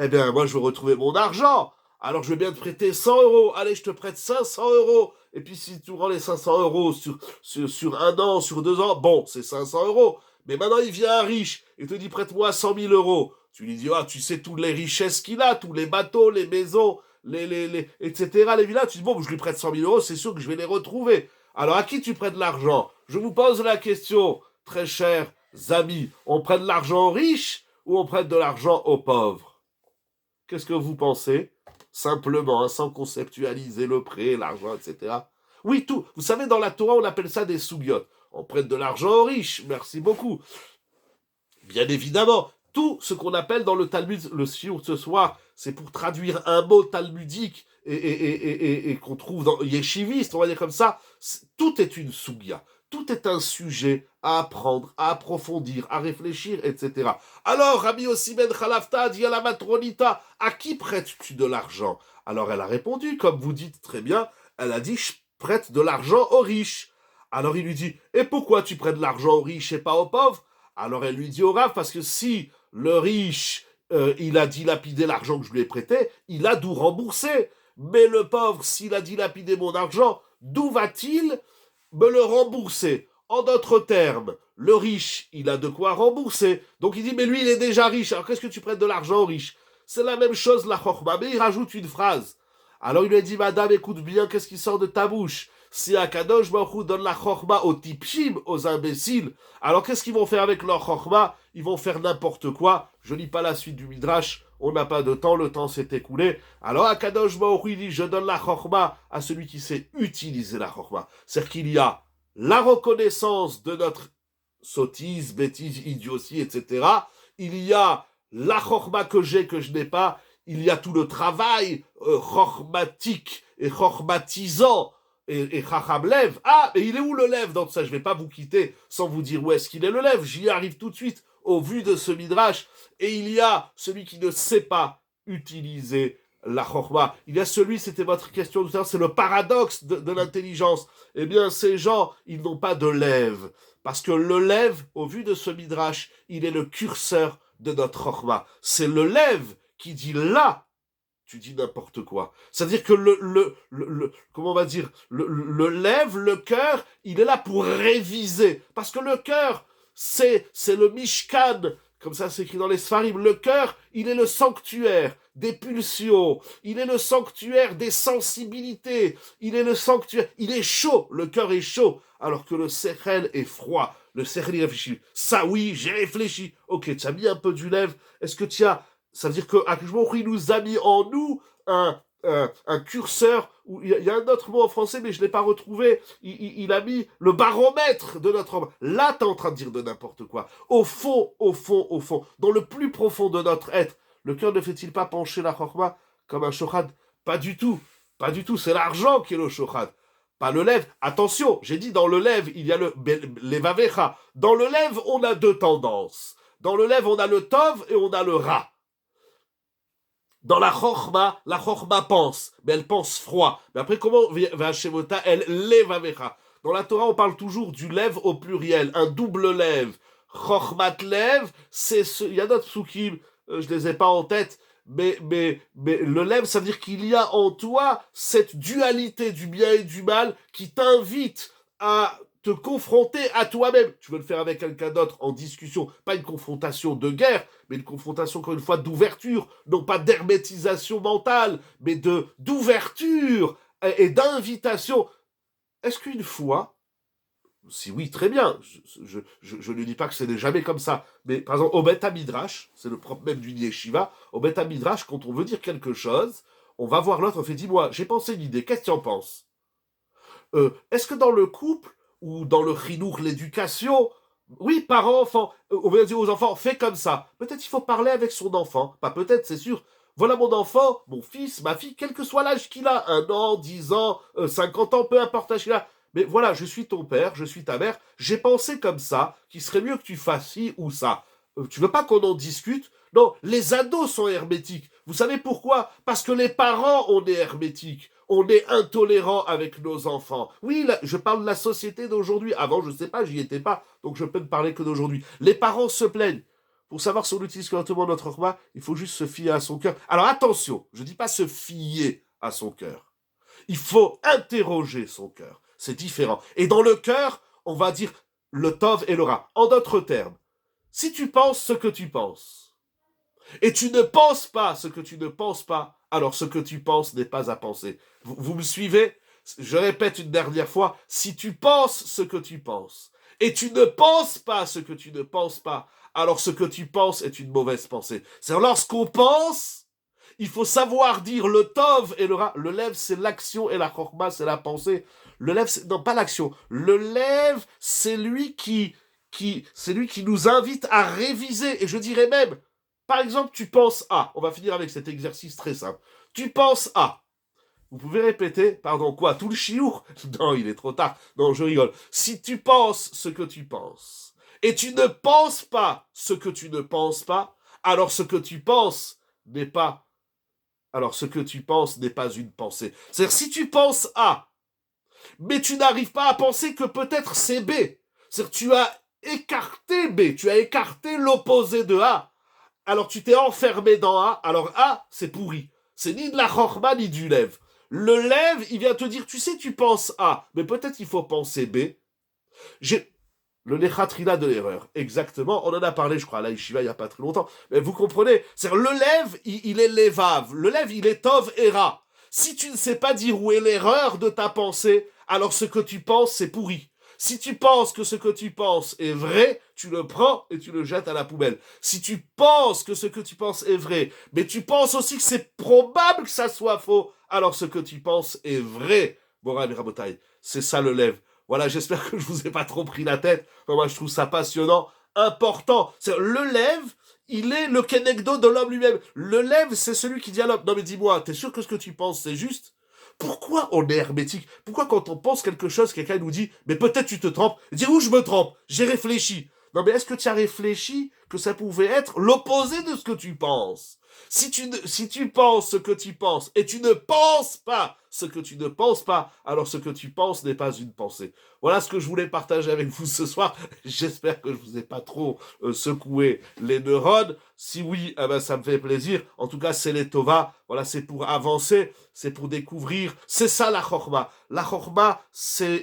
eh bien, moi, je veux retrouver mon argent. Alors, je vais bien te prêter 100 euros. Allez, je te prête 500 euros. Et puis, si tu rends les 500 euros sur 1 an, sur 2 ans, bon, c'est 500 euros. Mais maintenant, il vient un riche et te dit, prête-moi 100 000 euros. Tu lui dis, tu sais toutes les richesses qu'il a, tous les bateaux, les maisons, etc., les villas. Tu dis, bon, je lui prête 100 000 euros, c'est sûr que je vais les retrouver. Alors, à qui tu prêtes l'argent? Je vous pose la question, très chers amis. On prête de l'argent aux riches ou on prête de l'argent aux pauvres? Qu'est-ce que vous pensez? Simplement, sans conceptualiser le prêt, l'argent, etc. Oui, tout. Vous savez, dans la Torah, on appelle ça des sougiotes. On prête de l'argent aux riches, merci beaucoup. Bien évidemment, tout ce qu'on appelle dans le Talmud, le shiur de ce soir, c'est pour traduire un mot talmudique et qu'on trouve dans yeshiviste, on va dire comme ça, tout est une sougia. Tout est un sujet à apprendre, à approfondir, à réfléchir, etc. Alors, Rabbi Yossi ben Chalafta dit à la matronita, à qui prêtes-tu de l'argent? Alors elle a répondu, comme vous dites très bien, elle a dit, je prête de l'argent aux riches. Alors il lui dit, et pourquoi tu prêtes de l'argent aux riches et pas aux pauvres? Alors elle lui dit au Rav, parce que si le riche, il a dilapidé l'argent que je lui ai prêté, il a d'où rembourser. Mais le pauvre, s'il a dilapidé mon argent, d'où va-t-il me le rembourser? En d'autres termes, le riche, il a de quoi rembourser. Donc il dit, mais lui, il est déjà riche. Alors qu'est-ce que tu prêtes de l'argent aux riches? C'est la même chose, la chorma. Mais il rajoute une phrase. Alors il lui a dit, madame, écoute bien, qu'est-ce qui sort de ta bouche? Si Akadosh Baruch Hu donne la chorma aux tipshim, aux imbéciles, alors qu'est-ce qu'ils vont faire avec leur chorma? Ils vont faire n'importe quoi. Je lis pas la suite du Midrash, on n'a pas de temps, le temps s'est écoulé. Alors Akadosh Baruch Hu dit, je donne la chorma à celui qui sait utiliser la chorma. C'est-à-dire qu'il y a la reconnaissance de notre sottise, bêtise, idiotie, etc. Il y a la chorma que j'ai, que je n'ai pas. Il y a tout le travail chormatique et chormatisant et chacham lève. Ah, mais il est où le lève dans tout ça? Je ne vais pas vous quitter sans vous dire où est-ce qu'il est le lève. J'y arrive tout de suite au vu de ce midrash. Et il y a celui qui ne sait pas utiliser la chorma. Il y a celui, c'était votre question tout à l'heure, c'est le paradoxe de l'intelligence. Eh bien, ces gens, ils n'ont pas de lève. Parce que le lève, au vu de ce midrash, il est le curseur de notre chorma. C'est le lève qui dit là, tu dis n'importe quoi. C'est-à-dire que comment on va dire, le lève, le cœur, il est là pour réviser. Parce que le cœur, c'est le mishkan, comme ça c'est écrit dans les Sfarim. Le cœur, il est le sanctuaire des pulsions, il est le sanctuaire des sensibilités, il est le sanctuaire, il est chaud, le cœur est chaud, alors que le sechel est froid. Le sechel, il réfléchit. Ça oui, j'ai réfléchi. Ok, tu as mis un peu du lève, est-ce que tu as... Ça veut dire que il nous a mis en nous un curseur, où il y a un autre mot en français, mais je ne l'ai pas retrouvé, il a mis le baromètre de notre homme. Là, tu es en train de dire de n'importe quoi. Au fond, dans le plus profond de notre être, le cœur ne fait-il pas pencher la chorma comme un shochad? Pas du tout, c'est l'argent qui est le shochad. Pas le lève. Attention, j'ai dit dans le lève, il y a le levavecha. Dans le lève, on a deux tendances. Dans le lève, on a le tov et on a le ra. Dans la chorma pense, mais elle pense froid. Mais après, comment va Shemota, elle levavecha? Dans la Torah, on parle toujours du lève au pluriel, un double lève. Chormat lève, il y a d'autres psukim, je les ai pas en tête, mais le lève, ça veut dire qu'il y a en toi cette dualité du bien et du mal qui t'invite à te confronter à toi-même. Tu veux le faire avec quelqu'un d'autre en discussion, pas une confrontation de guerre, mais une confrontation, encore une fois, d'ouverture, non pas d'hermétisation mentale, mais d'ouverture et d'invitation. Est-ce qu'une fois, si oui, très bien, je ne dis pas que ce n'est jamais comme ça, mais par exemple, au Beth Midrash, c'est le propre même du yeshiva, au Beth Midrash, quand on veut dire quelque chose, on va voir l'autre, on fait, dis-moi, j'ai pensé une idée, qu'est-ce que tu en penses? Est-ce que dans le couple, ou dans le chinour, l'éducation, oui, parents, enfants, on va dire aux enfants, fais comme ça. Peut-être il faut parler avec son enfant, pas peut-être, c'est sûr. Voilà mon enfant, mon fils, ma fille, quel que soit l'âge qu'il a, 1 an, 10 ans, 50 ans, peu importe l'âge qu'il a. Mais voilà, je suis ton père, je suis ta mère, j'ai pensé comme ça, qu'il serait mieux que tu fasses ci ou ça. Tu veux pas qu'on en discute? Non, les ados sont hermétiques. Vous savez pourquoi? Parce que les parents, on est hermétiques. On est intolérant avec nos enfants. Oui, là, je parle de la société d'aujourd'hui. Avant, je ne sais pas, j'y étais pas, donc je peux ne parler que d'aujourd'hui. Les parents se plaignent. Pour savoir si on utilise correctement notre chorma, il faut juste se fier à son cœur. Alors attention, je ne dis pas se fier à son cœur. Il faut interroger son cœur. C'est différent. Et dans le cœur, on va dire le tov et le ra. En d'autres termes, si tu penses ce que tu penses, et tu ne penses pas ce que tu ne penses pas, alors ce que tu penses n'est pas à penser. Vous me suivez? Je répète une dernière fois, si tu penses ce que tu penses, et tu ne penses pas ce que tu ne penses pas, alors ce que tu penses est une mauvaise pensée. C'est lorsqu'on pense, il faut savoir dire le tov et le ra. Le lève, c'est l'action, et la chorma, c'est la pensée. Le lève, c'est... non, pas l'action. Le lève, c'est lui c'est lui qui nous invite à réviser. Et je dirais même, par exemple, tu penses à, on va finir avec cet exercice très simple. Tu penses à, vous pouvez répéter, pardon, quoi, tout le chiour? Non, il est trop tard, non, je rigole. Si tu penses ce que tu penses, et tu ne penses pas ce que tu ne penses pas, alors ce que tu penses n'est pas, alors ce que tu penses n'est pas une pensée. C'est-à-dire, si tu penses A, mais tu n'arrives pas à penser que peut-être c'est B, c'est-à-dire, tu as écarté B, tu as écarté l'opposé de A, alors tu t'es enfermé dans A, alors A, c'est pourri. C'est ni de la chorma, ni du lève. Le lève, il vient te dire, tu sais, tu penses A, mais peut-être il faut penser B. J'ai le nechatrila de l'erreur. Exactement, on en a parlé, je crois, à la yeshiva il n'y a pas très longtemps. Mais vous comprenez, c'est-à-dire le lève, il est lévav. Le lève, il est tov et ra. Si tu ne sais pas dire où est l'erreur de ta pensée, alors ce que tu penses, c'est pourri. Si tu penses que ce que tu penses est vrai, tu le prends et tu le jettes à la poubelle. Si tu penses que ce que tu penses est vrai, mais tu penses aussi que c'est probable que ça soit faux, alors ce que tu penses est vrai. Moral et Rabotai, c'est ça le lève. Voilà, j'espère que je vous ai pas trop pris la tête. Enfin, moi, je trouve ça passionnant, important. C'est le lève, il est le kenegdo de l'homme lui-même. Le lève, c'est celui qui dit à l'homme, non mais dis-moi, t'es sûr que ce que tu penses, c'est juste? Pourquoi on est hermétique? Pourquoi quand on pense quelque chose, quelqu'un nous dit, mais peut-être tu te trompes? Dis où je me trompe? J'ai réfléchi. Non mais est-ce que tu as réfléchi que ça pouvait être l'opposé de ce que tu penses? Si tu penses ce que tu penses et tu ne penses pas ce que tu ne penses pas, alors ce que tu penses n'est pas une pensée. Voilà ce que je voulais partager avec vous ce soir. J'espère que je vous ai pas trop secoué les neurones. Si oui, eh ben, ça me fait plaisir. En tout cas, c'est les Tova. Voilà, c'est pour avancer, c'est pour découvrir. C'est ça la Chorma. La Chorma, c'est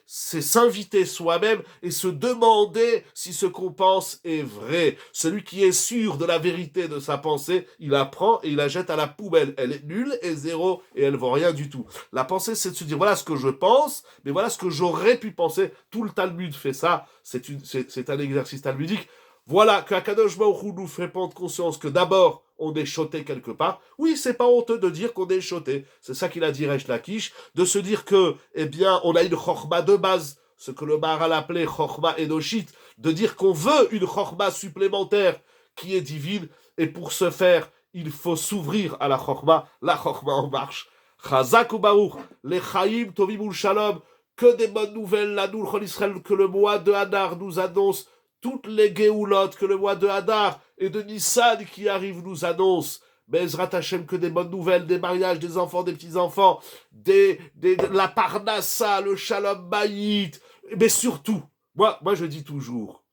s'inviter soi-même et se demander si ce qu'on pense est vrai. Celui qui est sûr de la vérité de sa pensée, il la prend et il la jette à la poubelle. Elle est nulle et zéro et elle vaut rien du tout. La pensée, c'est de se dire voilà ce que je pense, mais voilà ce que j'aurais pu penser. Tout le Talmud fait ça. C'est un exercice talmudique. Voilà que Akadosh Baruch Hu nous fait prendre conscience que d'abord, on est choté quelque part. Oui, c'est pas honteux de dire qu'on est choté. C'est ça qu'il a dit Resh Lakish, de se dire que, eh bien, on a une chorma de base, ce que le Maharal appelait chorma enoshit, de dire qu'on veut une chorma supplémentaire qui est divine, et pour ce faire, il faut s'ouvrir à la chorma en marche. Chazak ou Baruch, les Chaim, Tovim ou Shalom, que des bonnes nouvelles, la Noul Israël, que le mois de Hadar nous annonce, toutes les Géoulottes que le mois de Hadar et de Nissan qui arrive nous annonce. Bezrat Hashem, que des bonnes nouvelles, des mariages, des enfants, des petits-enfants, la Parnassa, le Shalom Bayit, mais surtout, moi je dis toujours,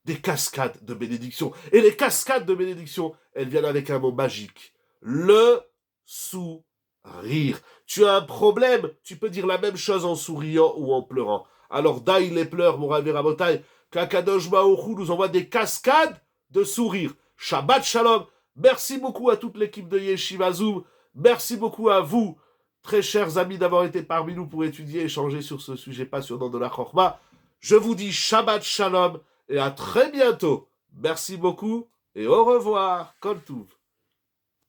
des cascades de bénédiction. Et les cascades de bénédiction, elles viennent avec un mot magique. Le sourire. Tu as un problème, tu peux dire la même chose en souriant ou en pleurant. Alors, daï les pleurs, mon Rav Rabotai, qu'Akadosh Baruch Hu nous envoie des cascades de sourire. Shabbat Shalom. Merci beaucoup à toute l'équipe de Yeshiva Zoom. Merci beaucoup à vous, très chers amis, d'avoir été parmi nous pour étudier et échanger sur ce sujet passionnant de la Chorma. Je vous dis Shabbat Shalom et à très bientôt. Merci beaucoup et au revoir. Kol Touv.